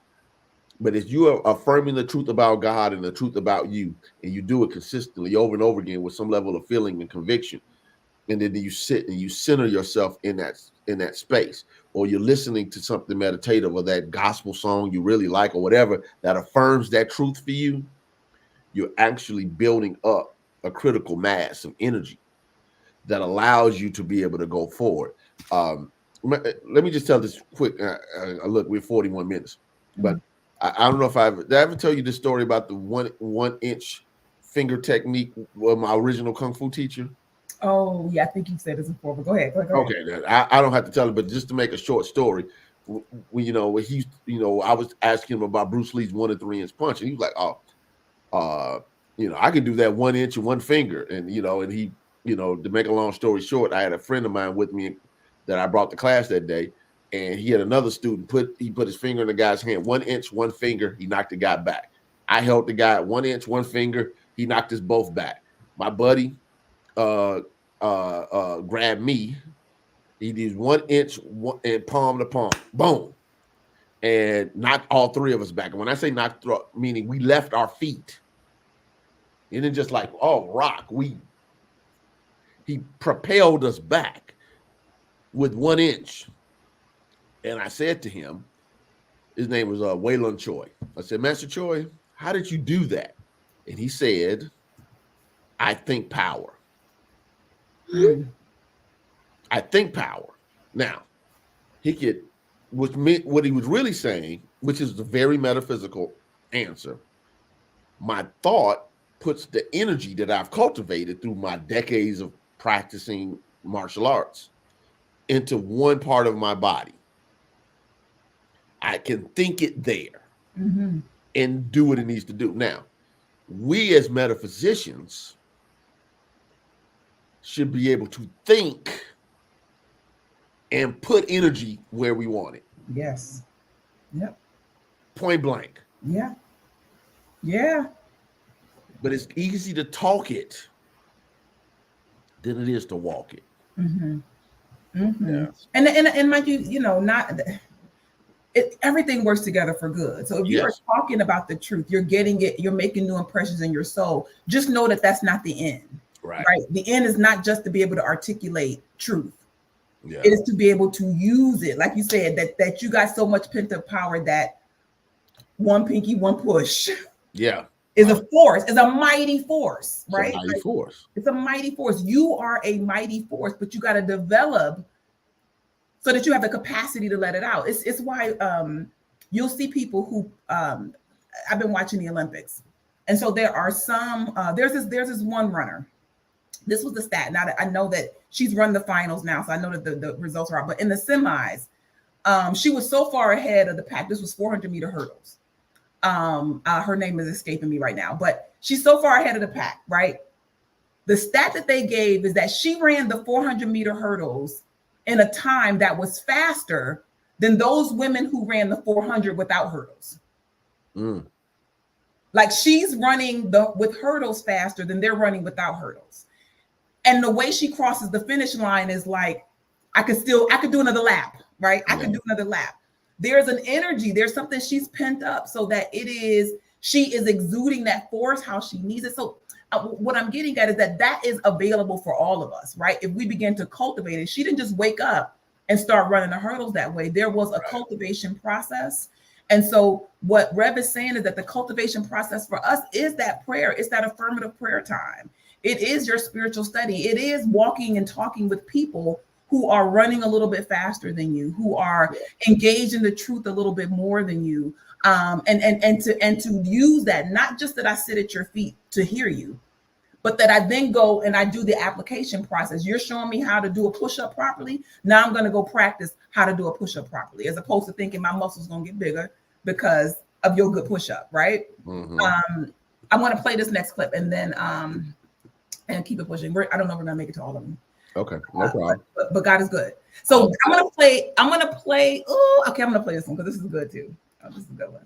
But if you are affirming the truth about God and the truth about you, and you do it consistently over and over again with some level of feeling and conviction, and then you sit and you center yourself in that space, or you're listening to something meditative or that gospel song you really like or whatever that affirms that truth for you, you're actually building up a critical mass of energy that allows you to be able to go forward. Let me just tell this quick. Look, we're 41 minutes, but I don't know if did I ever tell you this story about the one inch finger technique with my original kung fu teacher? Oh, yeah, I think you said this before, but go ahead. Go ahead. Okay, I don't have to tell it, but just to make a short story, when I was asking him about Bruce Lee's 1 and 3 inch punch, and he was like, I can do that 1 inch and one finger, and he, to make a long story short, I had a friend of mine with me that I brought to class that day, and he had another student put his finger in the guy's hand, 1 inch, one finger, he knocked the guy back. I held the guy 1 inch, one finger, he knocked us both back. My buddy grabbed me. He did 1 inch and palm to palm, boom, and knocked all three of us back. And when I say knocked, meaning we left our feet. It didn't just like, rock. He propelled us back with 1 inch. And I said to him, his name was Gaylon Choi. I said, Master Choi, how did you do that? And he said, I think power. I think power. Now, what he was really saying, which is the very metaphysical answer, my thought puts the energy that I've cultivated through my decades of practicing martial arts into one part of my body. I can think it there and do what it needs to do. Now, we as metaphysicians should be able to think and put energy where we want it. Yes. Yep. Point blank. Yeah. Yeah. But it's easy to talk it than it is to walk it. Yeah. And mind you, not everything works together for good. So if you are talking about the truth, you're getting it, you're making new impressions in your soul. Just know that that's not the end. Right. The end is not just to be able to articulate truth. Yeah. It is to be able to use it, like you said, that you got so much pent up power that one pinky, one push. Yeah. Is a force, is a mighty force, right? It's a mighty force. It's a mighty force. You are a mighty force, but you got to develop so that you have the capacity to let it out. It's why you'll see people who I've been watching the Olympics, and so there are some. There's this one runner. This was the stat. Now that I know that she's run the finals now, so I know that the results are out. But in the semis, she was so far ahead of the pack. This was 400-meter hurdles. Her name is escaping me right now, but she's so far ahead of the pack, right? The stat that they gave is that she ran the 400-meter hurdles in a time that was faster than those women who ran the 400 without hurdles. Like she's running with hurdles faster than they're running without hurdles. And the way she crosses the finish line is like, I could do another lap, right? I could do another lap. There's an energy, there's something she's pent up so that she is exuding that force how she needs it. So what I'm getting at is that is available for all of us, right? If we begin to cultivate it, she didn't just wake up and start running the hurdles that way. There was a cultivation process. And so what Rev is saying is that the cultivation process for us is that prayer. It's that affirmative prayer time. It is your spiritual study. It is walking and talking with people who are running a little bit faster than you, who are engaged in the truth a little bit more than you. And to use that, not just that I sit at your feet to hear you, but that I then go and I do the application process. You're showing me how to do a push-up properly. Now I'm going to go practice how to do a push-up properly, as opposed to thinking my muscles going to get bigger because of your good push-up, right? I'm going to play this next clip and then and keep it pushing. I don't know if we're going to make it to all of them. Okay, no problem. But God is good. So I'm going to play. Oh, okay, I'm going to play this one because this is good too. Oh, this is a good one.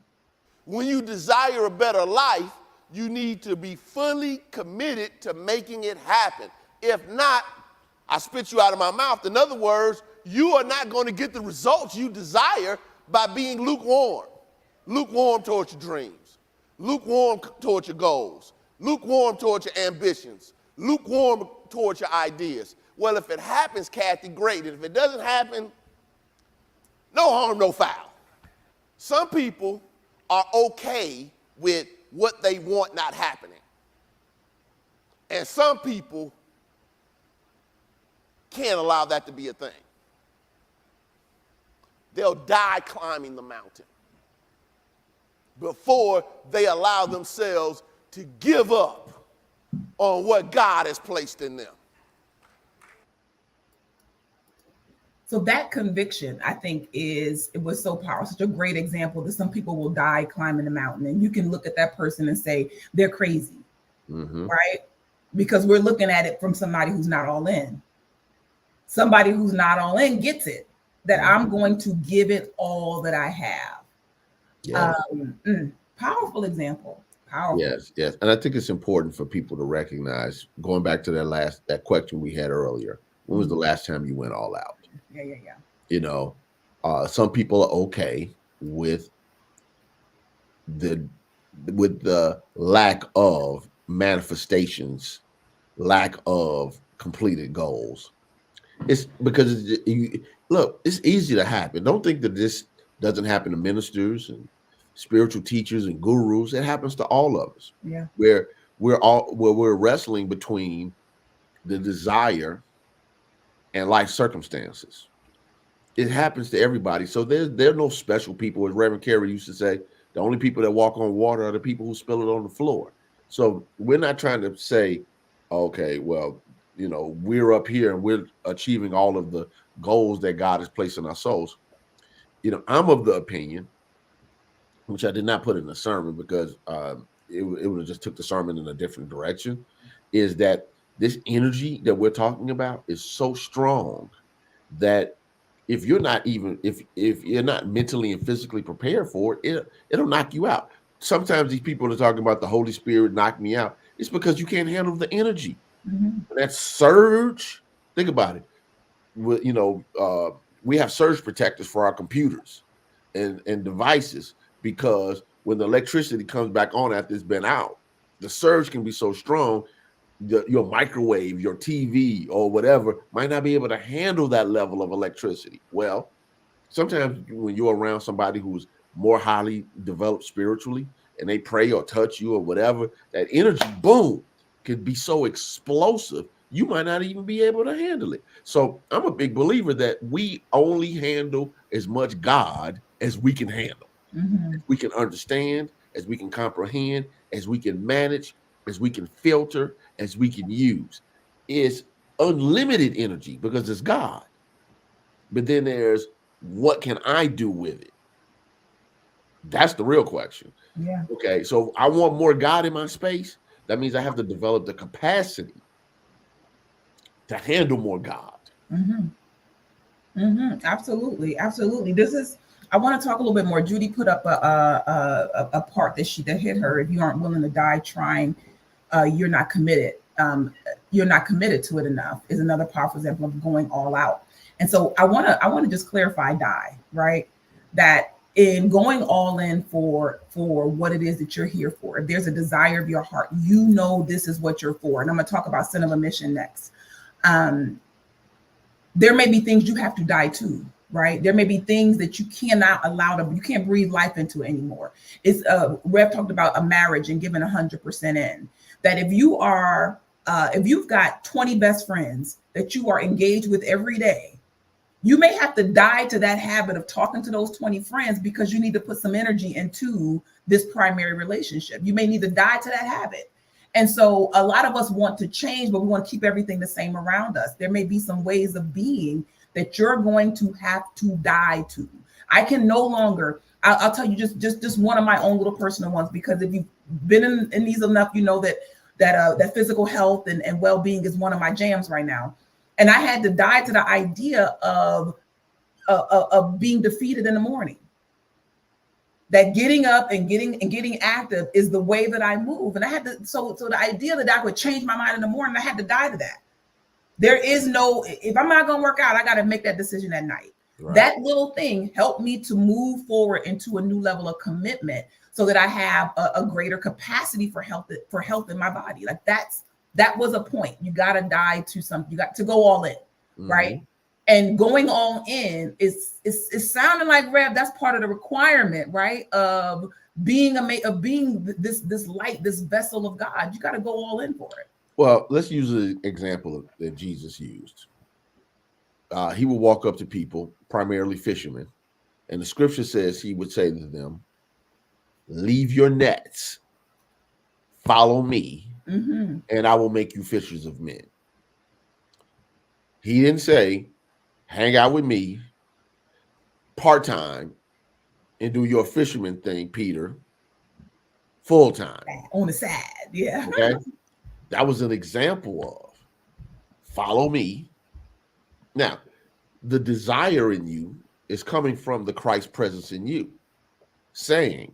When you desire a better life, you need to be fully committed to making it happen. If not, I spit you out of my mouth. In other words, you are not going to get the results you desire by being lukewarm. Lukewarm towards your dreams. Lukewarm towards your goals. Lukewarm towards your ambitions. Lukewarm towards your ideas. Well, if it happens, Kathy, great. And if it doesn't happen, no harm, no foul. Some people are okay with what they want not happening. And some people can't allow that to be a thing. They'll die climbing the mountain before they allow themselves to give up on what God has placed in them. So that conviction, I think, it was so powerful, such a great example that some people will die climbing the mountain. And you can look at that person and say, they're crazy, right? Because we're looking at it from somebody who's not all in. Somebody who's not all in gets it, that I'm going to give it all that I have. Yeah. Powerful example. Powerful. Yes. And I think it's important for people to recognize, going back to that question we had earlier, when was the last time you went all out? Yeah. You know, some people are okay with the lack of manifestations, lack of completed goals. It's because it's easy to happen. Don't think that this doesn't happen to ministers and spiritual teachers and gurus. It happens to all of us. Yeah. Where we're wrestling between the desire and life circumstances. It happens to everybody. So there are no special people. As Reverend Carey used to say, the only people that walk on water are the people who spill it on the floor. So we're not trying to say, okay, well, you know, we're up here and we're achieving all of the goals that God has placed in our souls. You know, I'm of the opinion, which I did not put in the sermon because it would have just took the sermon in a different direction, is that this energy that we're talking about is so strong that if you're not mentally and physically prepared for it, it'll knock you out. Sometimes these people are talking about the Holy Spirit knocked me out. It's because you can't handle the energy. That surge, think about it. We have surge protectors for our computers and devices, because when the electricity comes back on after it's been out, the surge can be so strong, your microwave, your TV, or whatever might not be able to handle that level of electricity. Well, sometimes when you're around somebody who's more highly developed spiritually and they pray or touch you or whatever, that energy, boom, could be so explosive, you might not even be able to handle it. So I'm a big believer that we only handle as much God as we can handle. As we can understand, as we can comprehend, as we can manage, as we can filter, as we can use. It's unlimited energy because it's God. But then there's, what can I do with it? That's the real question. Yeah. Okay, so I want more God in my space. That means I have to develop the capacity to handle more God. Absolutely. I want to talk a little bit more. Judy put up a part that hit her. If you aren't willing to die trying, you're not committed. You're not committed to it enough is another powerful example of going all out. And so I want to just clarify die, right? That in going all in for what it is that you're here for, if there's a desire of your heart, you know this is what you're for. And I'm going to talk about sin of omission next. There may be things you have to die to, right? There may be things that you cannot you can't breathe life into anymore. It's Rev talked about a marriage and giving 100% in. That if you've got 20 best friends that you are engaged with every day, You may have to die to that habit of talking to those 20 friends because you need to put some energy into this primary relationship. You may need to die to that habit. And so a lot of us want to change, but we want to keep everything the same around us. There may be some ways of being that you're going to have to die to. I can no longer, I'll tell you just one of my own little personal ones, because if you've been in these enough, you know that physical health and well-being is one of my jams right now. And I had to die to the idea of being defeated in the morning. That getting up and getting active is the way that I move. And I had to, so the idea that I would change my mind in the morning, I had to die to that. There is no, if I'm not going to work out, I got to make that decision at night. Right. That little thing helped me to move forward into a new level of commitment so that I have a greater capacity for health in my body. Like that was a point. You got to die to something. You got to go all in, right? And going all in is sounding like, Rev, that's part of the requirement, right? Of being this light, this vessel of God. You got to go all in for it. Well, let's use an example that Jesus used. He would walk up to people, primarily fishermen, and the scripture says he would say to them, "Leave your nets, follow me, and I will make you fishers of men." He didn't say, "Hang out with me part-time and do your fisherman thing, Peter, full-time." On the side, yeah. Okay. That was an example of follow me. Now, the desire in you is coming from the Christ presence in you, saying,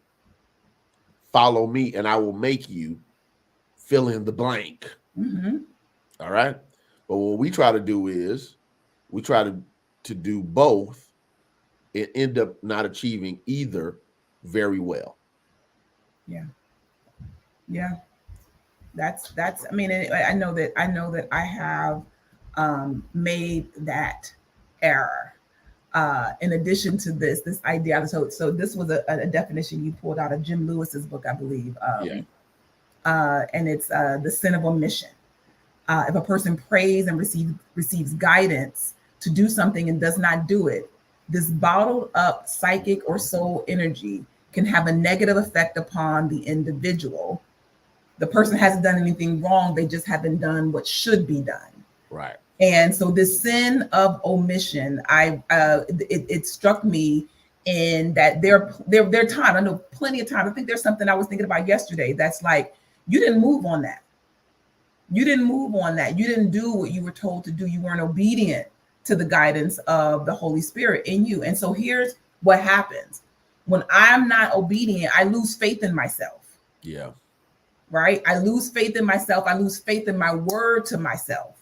"Follow me and I will make you fill in the blank." All right. But what we try to do is we try to do both and end up not achieving either very well. Yeah. Yeah. That's I mean, I know that I have made that error. In addition to this idea, so this was a definition you pulled out of Jim Lewis's book, I believe. And it's the sin of omission. If a person prays and receives guidance to do something and does not do it, this bottled up psychic or soul energy can have a negative effect upon the individual. The person hasn't done anything wrong. They just haven't done what should be done. Right. And so this sin of omission, it struck me in that there are times, I know plenty of times. I think there's something I was thinking about yesterday that's like, you didn't move on that. You didn't move on that. You didn't do what you were told to do. You weren't obedient to the guidance of the Holy Spirit in you. And so here's what happens. When I'm not obedient, I lose faith in myself. Yeah. Right? I lose faith in myself. I lose faith in my word to myself.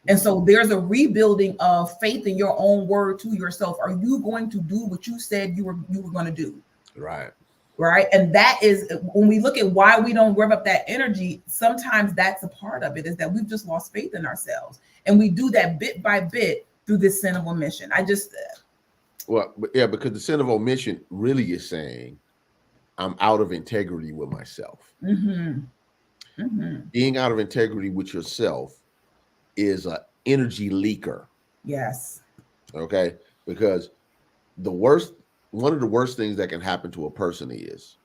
And so there's a rebuilding of faith in your own word to yourself. Are you going to do what you said you were going to do? Right. Right. And that is when we look at why we don't rev up that energy. Sometimes that's a part of it, is that we've just lost faith in ourselves. And we do that bit by bit through this sin of omission. Well, yeah, because the sin of omission really is saying I'm out of integrity with myself. Being out of integrity with yourself is an energy leaker. Yes. Okay. Because one of the worst things that can happen to a person is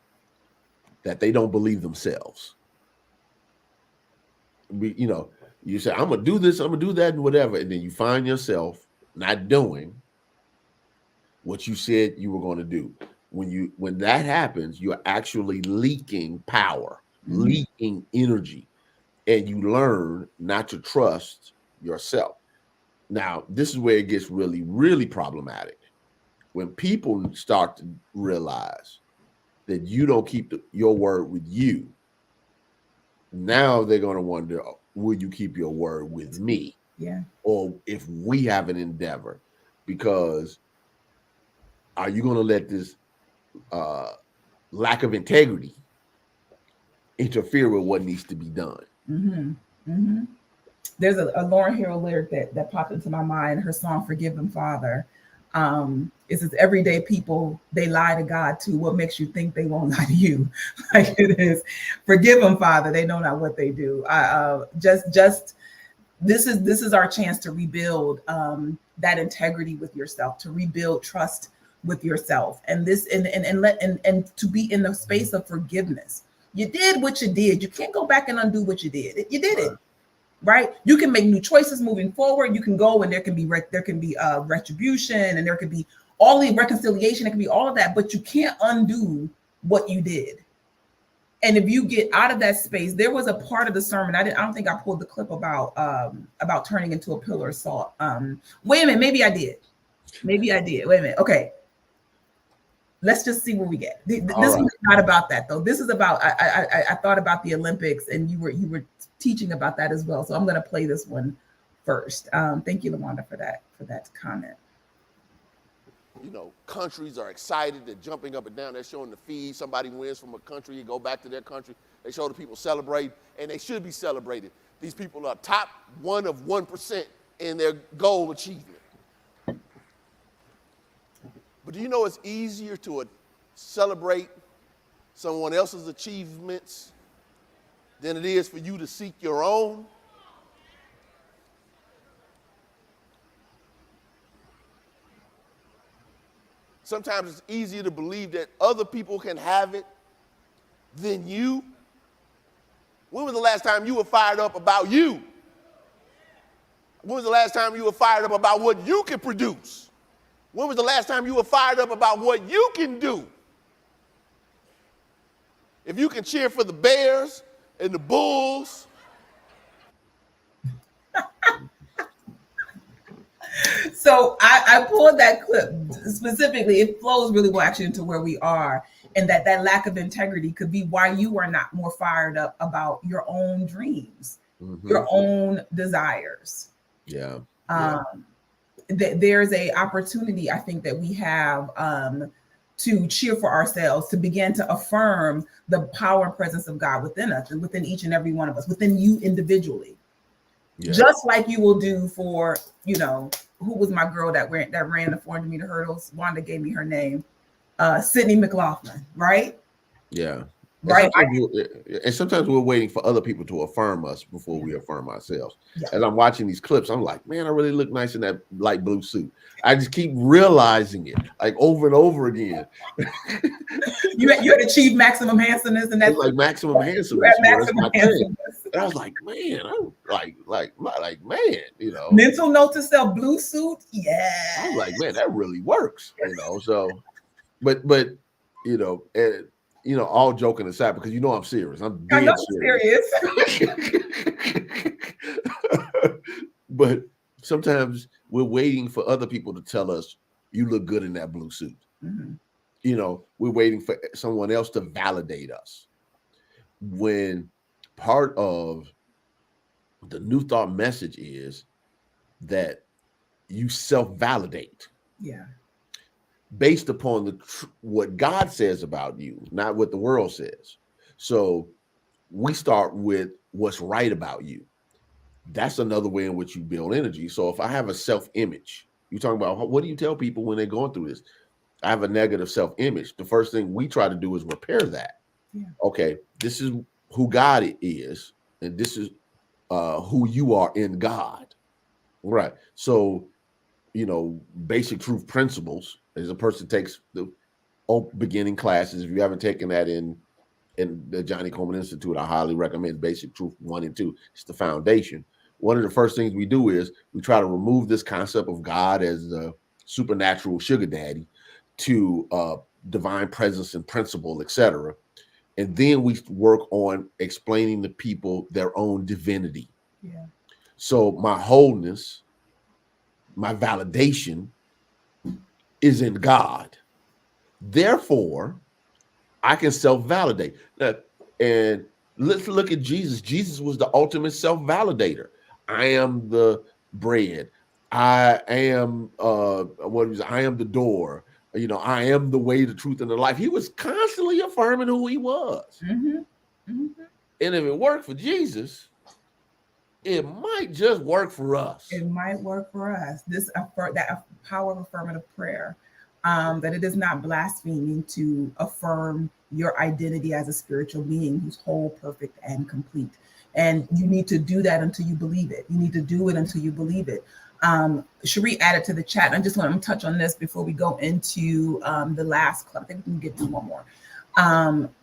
that they don't believe themselves. You say, I'm going to do this, I'm going to do that, and whatever. And then you find yourself not doing what you said you were going to do. When that happens, you're actually leaking power, leaking energy, and you learn not to trust yourself. Now, this is where it gets really, really problematic. When people start to realize that you don't keep your word with you, now they're going to wonder, will you keep your word with me? Yeah. Or if we have an endeavor, because are you going to let this lack of integrity interfere with what needs to be done? There's a Lauryn Hill lyric that popped into my mind. Her song "Forgive Them, Father." It says, "Everyday people, they lie to God too. What makes you think they won't lie to you?" Like it is. Forgive them, Father. They know not what they do. This is our chance to rebuild that integrity with yourself, to rebuild trust with yourself, and this and to be in the space of forgiveness. You did what you did. You can't go back and undo what you did. You did it, right? You can make new choices moving forward. You can go and there can be retribution, and there could be all the reconciliation. It can be all of that, but you can't undo what you did. And if you get out of that space, there was a part of the sermon. I don't think I pulled the clip about turning into a pillar of salt. Wait a minute, maybe I did. Wait a minute. Okay. Let's just see where we get. This is not about that though. This is about I thought about the Olympics, and you were teaching about that as well. So I'm gonna play this one first. Thank you, LaWanda, for that comment. You know, countries are excited. They're jumping up and down. They're showing the feed. Somebody wins from a country. You go back to their country. They show the people celebrate, and they should be celebrated. These people are top 1 of 1% in their goal achievement. But do you know it's easier to celebrate someone else's achievements than it is for you to seek your own? Sometimes it's easier to believe that other people can have it than you. When was the last time you were fired up about you? When was the last time you were fired up about what you can produce? When was the last time you were fired up about what you can do? If you can cheer for the Bears and the Bulls. So I pulled that clip specifically. It flows really well actually into where we are, and that lack of integrity could be why you are not more fired up about your own dreams, your own desires. Yeah. There's a opportunity, I think, that we have to cheer for ourselves, to begin to affirm the power and presence of God within us, and within each and every one of us, within you individually. Yeah. Just like you will do for, you know, who was my girl that ran the 400-meter hurdles? Wanda gave me her name, Sydney McLaughlin, right? Yeah. Right. And sometimes we're waiting for other people to affirm us before we affirm ourselves. Yeah. As I'm watching these clips, I'm like, man, I really look nice in that light blue suit. I just keep realizing it, like over and over again. you had achieved maximum handsomeness, and that's like maximum handsomeness. Maximum handsomeness. And I was like, man, I'm like, man, you know. Mental note to self, blue suit, yeah. I'm like, man, that really works, you know. So, but you know, and you know, all joking aside, because you know I'm serious. I'm dead serious. But sometimes we're waiting for other people to tell us you look good in that blue suit. Mm-hmm. You know, we're waiting for someone else to validate us. When part of the New Thought message is that you self-validate. Yeah. Based upon what God says about you, not what the world says. So we start with what's right about you. That's another way in which you build energy. So if I have a self-image, you're talking about what do you tell people when they're going through this? I have a negative self-image. The first thing we try to do is repair that. Yeah. Okay, this is who God is, and this is who you are in God. Right. So, you know, basic truth principles. As a person takes the beginning classes, if you haven't taken that in the Johnny Coleman Institute, I highly recommend Basic Truth 1 and 2. It's the foundation. One of the first things we do is we try to remove this concept of God as the supernatural sugar daddy to divine presence and principle, etc. And then we work on explaining to people their own divinity. Yeah. So my wholeness, my validation is in God. Therefore, I can self-validate. And let's look at Jesus. Jesus was the ultimate self-validator. I am the bread. I am I am the door. You know, I am the way, the truth, and the life. He was constantly affirming who he was. Mm-hmm. Mm-hmm. And if it worked for Jesus, it might just work for us. It might work for us. That power of affirmative prayer, that it is not blaspheming to affirm your identity as a spiritual being who's whole, perfect, and complete. And you need to do that until you believe it. You need to do it until you believe it. Sheree added to the chat. I'm just going to touch on this before we go into the last club. I think we can get to one more.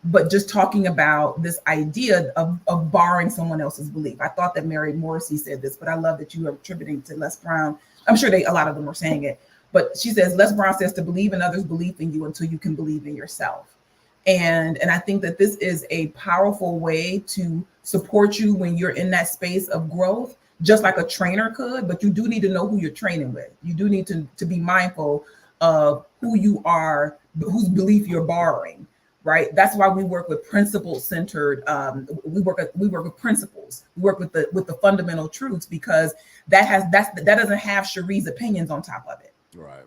But just talking about this idea of borrowing someone else's belief. I thought that Mary Morrissey said this, but I love that you are attributing to Les Brown. I'm sure a lot of them are saying it, but she says, Les Brown says to believe in others' belief in you until you can believe in yourself. And I think that this is a powerful way to support you when you're in that space of growth, just like a trainer could, but you do need to know who you're training with. You do need to be mindful of who you are, whose belief you're borrowing, right? That's why we work with principle-centered, we work with principles. We work with the fundamental truths, because that doesn't have Sheree's opinions on top of it.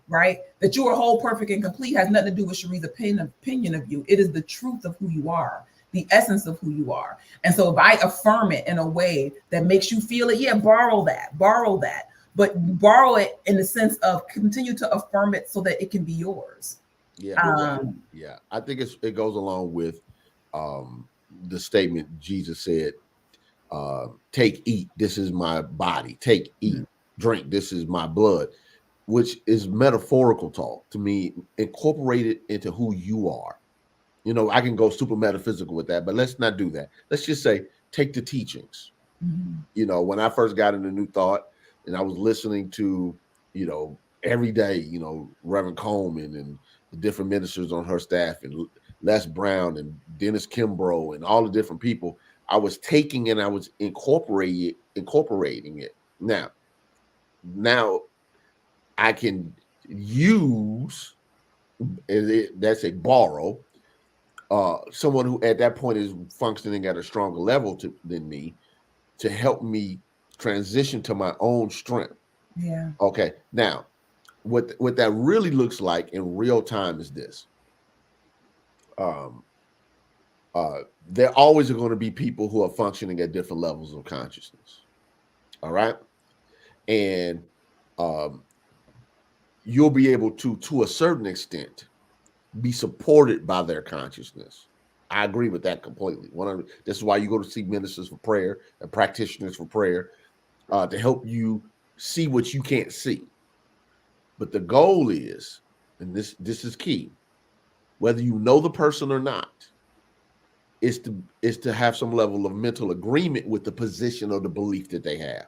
Right? That you are whole, perfect, and complete has nothing to do with Sheree's opinion of you. It is the truth of who you are, the essence of who you are. And so if I affirm it in a way that makes you feel it, yeah, borrow that, but borrow it in the sense of continue to affirm it so that it can be yours. Yeah. Yeah. I think it goes along with the statement Jesus said, take, eat, this is my body. Take, eat, drink, this is my blood, which is metaphorical talk to me. Incorporate it into who you are. You know, I can go super metaphysical with that, but let's not do that. Let's just say, take the teachings. You know, when I first got into New Thought and I was listening to, you know, every day, you know, Reverend Coleman and the different ministers on her staff and Les Brown and Dennis Kimbrough and all the different people, I was taking and I was incorporating it. Now I can use, that's a borrow, someone who at that point is functioning at a stronger level than me to help me transition to my own strength. Yeah. Okay. Now, what that really looks like in real time is this. There always are going to be people who are functioning at different levels of consciousness. All right. And you'll be able to a certain extent, be supported by their consciousness. I agree with that completely. This is why you go to see ministers for prayer and practitioners for prayer, to help you see what you can't see. But the goal is, and this is key, whether you know the person or not, is to have some level of mental agreement with the position or the belief that they have.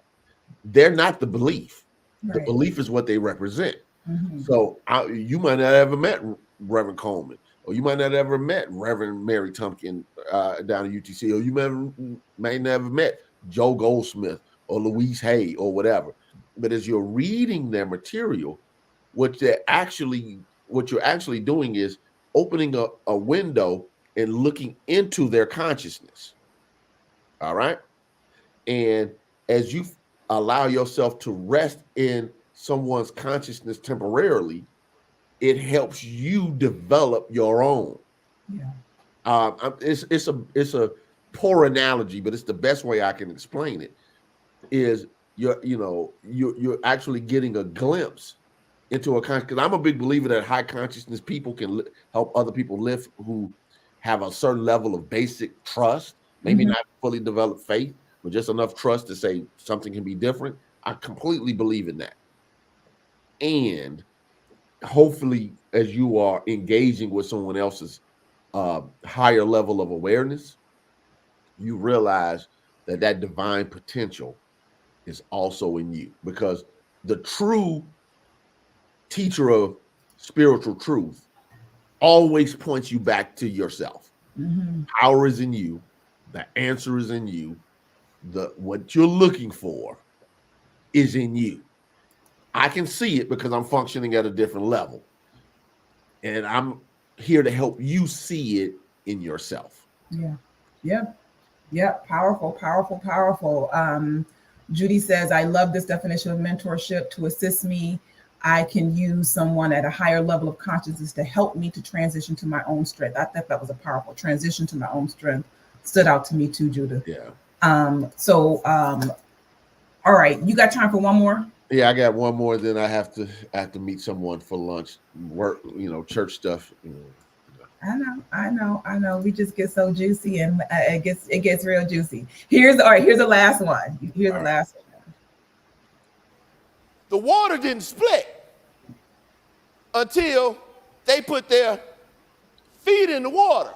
They're not the belief. Right. The belief is what they represent. So you might not have ever met Reverend Coleman, or you might not have ever met Reverend Mary Tompkins down at UTC, or you may never met Joe Goldsmith or Louise Hay or whatever. But as you're reading their material, what you're actually doing is opening a window and looking into their consciousness. All right. And as you allow yourself to rest in someone's consciousness temporarily, it helps you develop your own. Yeah. It's a poor analogy, but it's the best way I can explain it. Is you're actually getting a glimpse into a conscious. Because I'm a big believer that high consciousness people can help other people live who have a certain level of basic trust, maybe not fully developed faith, but just enough trust to say something can be different. I completely believe in that. And hopefully, as you are engaging with someone else's higher level of awareness, you realize that divine potential is also in you, because the true teacher of spiritual truth always points you back to yourself. Power is in you. The answer is in you. What you're looking for is in you. I can see it because I'm functioning at a different level. And I'm here to help you see it in yourself. Yeah. Powerful. Judy says, I love this definition of mentorship. To assist me, I can use someone at a higher level of consciousness to help me to transition to my own strength. I thought that was a powerful transition to my own strength. Stood out to me too, Judith. Yeah. All right. You got time for one more? Yeah, I got one more. Then I have to meet someone for lunch, work, church stuff. I know. We just get so juicy, and it gets real juicy. Here's all right. Here's the last one. Here's the last one. The water didn't split until they put their feet in the water.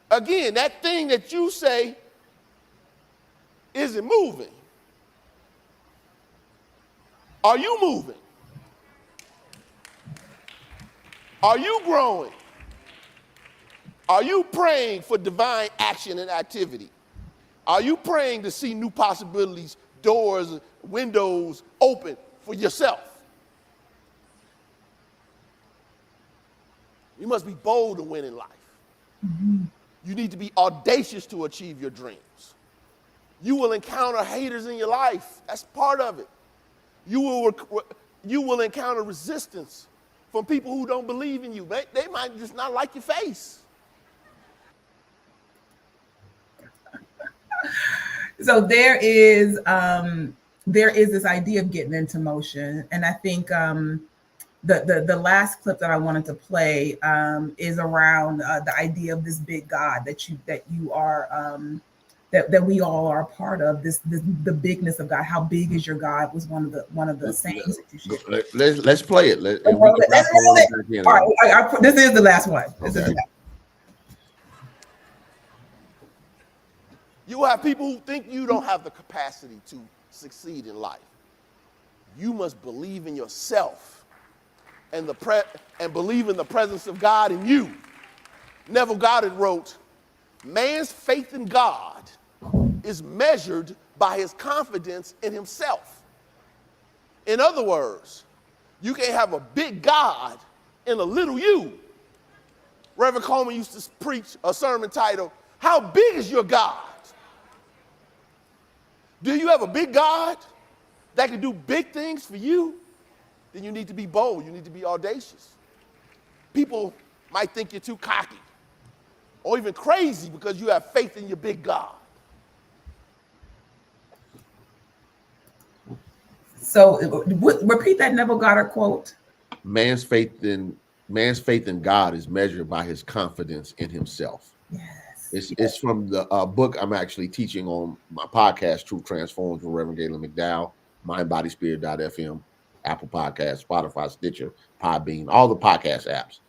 Again, that thing that you say isn't moving. Are you moving? Are you growing? Are you praying for divine action and activity? Are you praying to see new possibilities, doors, windows open for yourself? You must be bold to win in life. Mm-hmm. You need to be audacious to achieve your dreams. You will encounter haters in your life. That's part of it. You will encounter resistance from people who don't believe in you. They might just not like your face. So there is this idea of getting into motion, and I think the last clip that I wanted to play is around the idea of this big God that you are that we all are a part of. The bigness of God. How big is your God was one of the sayings that you shared. Let's play it. Let's roll it. All right, this is the last one. This is the last. You will have people who think you don't have the capacity to succeed in life. You must believe in yourself and believe in the presence of God in you. Neville Goddard wrote, "Man's faith in God is measured by his confidence in himself." In other words, you can't have a big God and a little you. Reverend Coleman used to preach a sermon titled, "How Big Is Your God?" Do you have a big God that can do big things for you? Then you need to be bold. You need to be audacious. People might think you're too cocky or even crazy because you have faith in your big God. So repeat that Neville Goddard quote. Man's faith in God is measured by his confidence in himself. Yes. It's from the book I'm actually teaching on my podcast, Truth Transforms, with Reverend Gaylon McDowell, mindbodyspirit.fm, Apple Podcasts, Spotify, Stitcher, Podbean, all the podcast apps.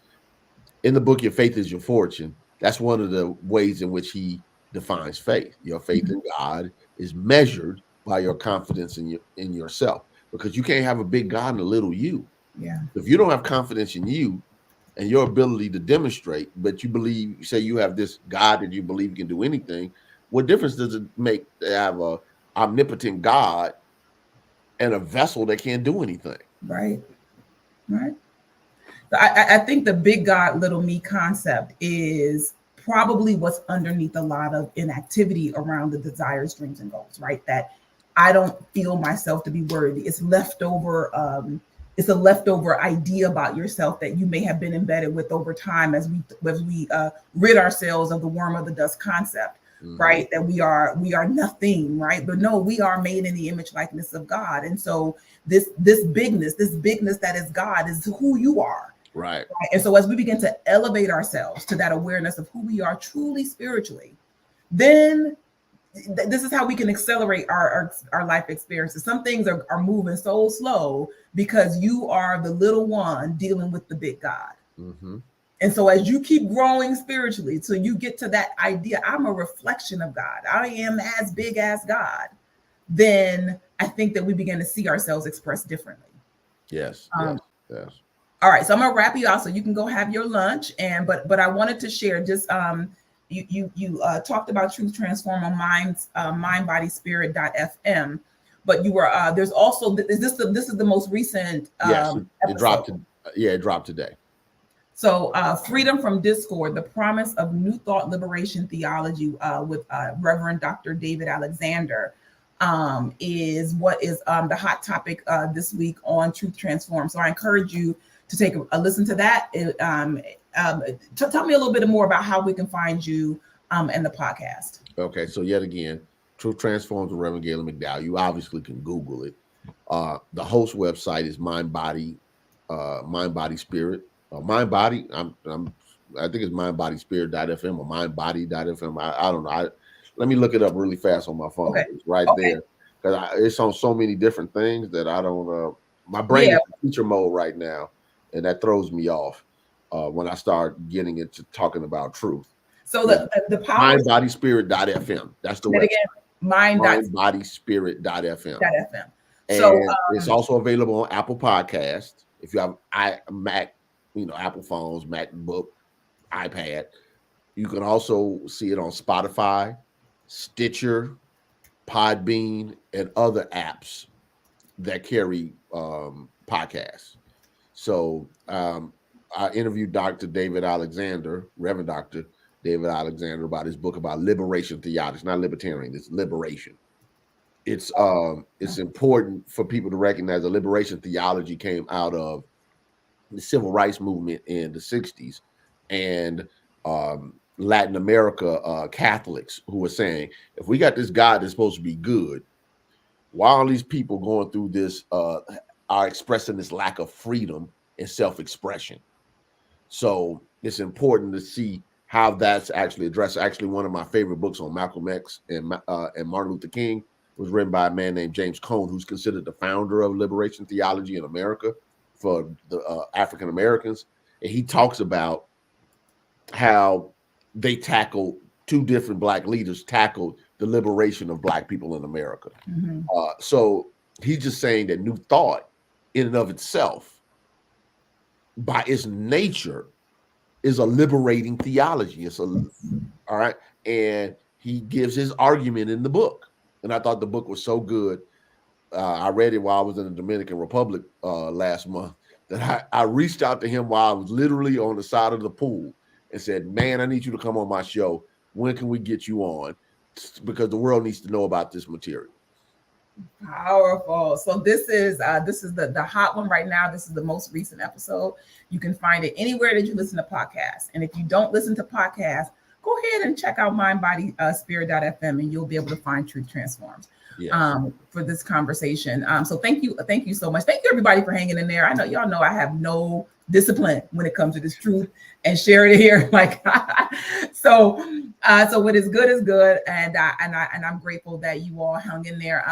In the book, Your Faith is Your Fortune, that's one of the ways in which he defines faith. Your faith in God is measured by your confidence in yourself, because you can't have a big God and a little you. Yeah. If you don't have confidence in you and your ability to demonstrate, but you say you have this God that you believe can do anything, what difference does it make to have a omnipotent God and a vessel that can't do anything? Right. So I think the big God, little me concept is probably what's underneath a lot of inactivity around the desires, dreams, and goals, right? That I don't feel myself to be worthy. It's leftover. It's a leftover idea about yourself that you may have been embedded with over time as we rid ourselves of the worm of the dust concept, right? That we are nothing, right? But no, we are made in the image likeness of God, and so this bigness that is God is who you are, right? And so as we begin to elevate ourselves to that awareness of who we are truly spiritually, then this is how we can accelerate our life experiences. Some things are moving so slow because you are the little one dealing with the big God. Mm-hmm. And so as you keep growing spiritually, so you get to that idea, I'm a reflection of God, I am as big as God, then I think that we begin to see ourselves expressed differently. Yes. Yes. All right, so I'm gonna wrap you out so you can go have your lunch. And but I wanted to share just you talked about Truth Transform on mindbodyspirit.fm, but you were there's also this is the most recent yes, it dropped. It dropped today. So Freedom from Discord, the promise of new thought liberation theology with Reverend Dr. David Alexander is what is the hot topic this week on Truth Transform. So I encourage you to take a listen to that. Tell me a little bit more about how we can find you and the podcast. Okay, so yet again, Truth Transforms with Reverend Gaylon McDowell. You obviously can Google it. The host website is Mind Body Spirit. Mind Body. I'm I think it's mindbodyspirit.fm or mindbody.fm. I don't know. Let me look it up really fast on my phone. Okay. It's right Okay. there because it's on so many different things that I don't. My brain Yeah. is in teacher mode right now, and that throws me off when I start getting into talking about truth. So the power. Mindbodyspirit.fm. That's the That website. again, Mindbodyspirit.fm. mind.fm. So And it's also available on Apple Podcasts. If you have Mac, Apple phones, MacBook, iPad. You can also see it on Spotify, Stitcher, Podbean, and other apps that carry podcasts. So I interviewed Dr. David Alexander, Reverend Dr. David Alexander, about his book about liberation theology. It's not libertarian, it's liberation. It's important for people to recognize that liberation theology came out of the civil rights movement in the 60s and Latin America Catholics who were saying, if we got this God that's supposed to be good, why are these people going through this, are expressing this lack of freedom and self-expression? So it's important to see how that's actually addressed. Actually, one of my favorite books on Malcolm X and Martin Luther King was written by a man named James Cone, who's considered the founder of liberation theology in America for the African Americans. And he talks about how they tackled, two different Black leaders tackled the liberation of Black people in America. Mm-hmm. So he's just saying that New Thought in and of itself, by its nature, is a liberating theology. All right. And he gives his argument in the book. And I thought the book was so good. I read it while I was in the Dominican Republic last month, that I reached out to him while I was literally on the side of the pool and said, man, I need you to come on my show. When can we get you on? Because the world needs to know about this material. Powerful. So this is the hot one right now. This is the most recent episode. You can find it anywhere that you listen to podcasts. And if you don't listen to podcasts, go ahead and check out mindbodyspirit.fm and you'll be able to find Truth Transforms. Yes. For this conversation. So thank you so much. Thank you everybody for hanging in there. I know y'all know I have no discipline when it comes to this truth and sharing it here. So what is good is good, and I'm grateful that you all hung in there.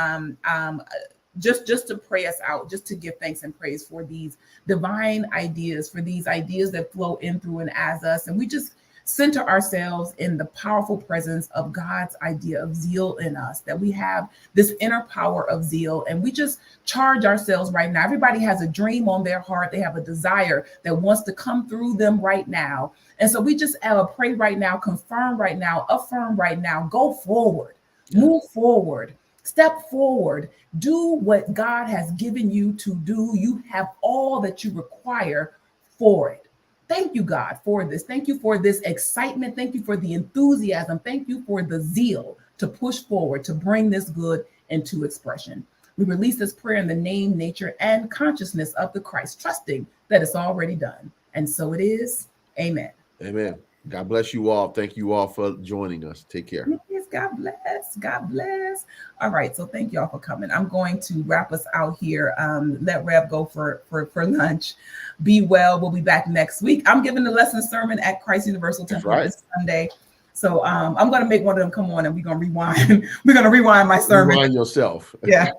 Just to pray us out, just to give thanks and praise for these divine ideas, for these ideas that flow in through and as us, and we just center ourselves in the powerful presence of God's idea of zeal in us, that we have this inner power of zeal, and we just charge ourselves right now. Everybody has a dream on their heart. They have a desire that wants to come through them right now. And so we just pray right now, confirm right now, affirm right now, go forward, move forward, step forward, do what God has given you to do. You have all that you require for it. Thank you, God, for this. Thank you for this excitement. Thank you for the enthusiasm. Thank you for the zeal to push forward, to bring this good into expression. We release this prayer in the name, nature, and consciousness of the Christ, trusting that it's already done. And so it is. Amen. Amen. God bless you all. Thank you all for joining us. Take care. Yes, God bless. God bless. All right. So thank you all for coming. I'm going to wrap us out here. Let Rev go for lunch. Be well. We'll be back next week. I'm giving the lesson sermon at Christ Universal Temple this Sunday. So I'm going to make one of them come on and we're going to rewind. We're going to rewind my sermon. Rewind yourself. Yeah.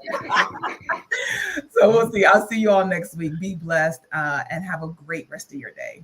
So we'll see. I'll see you all next week. Be blessed and have a great rest of your day.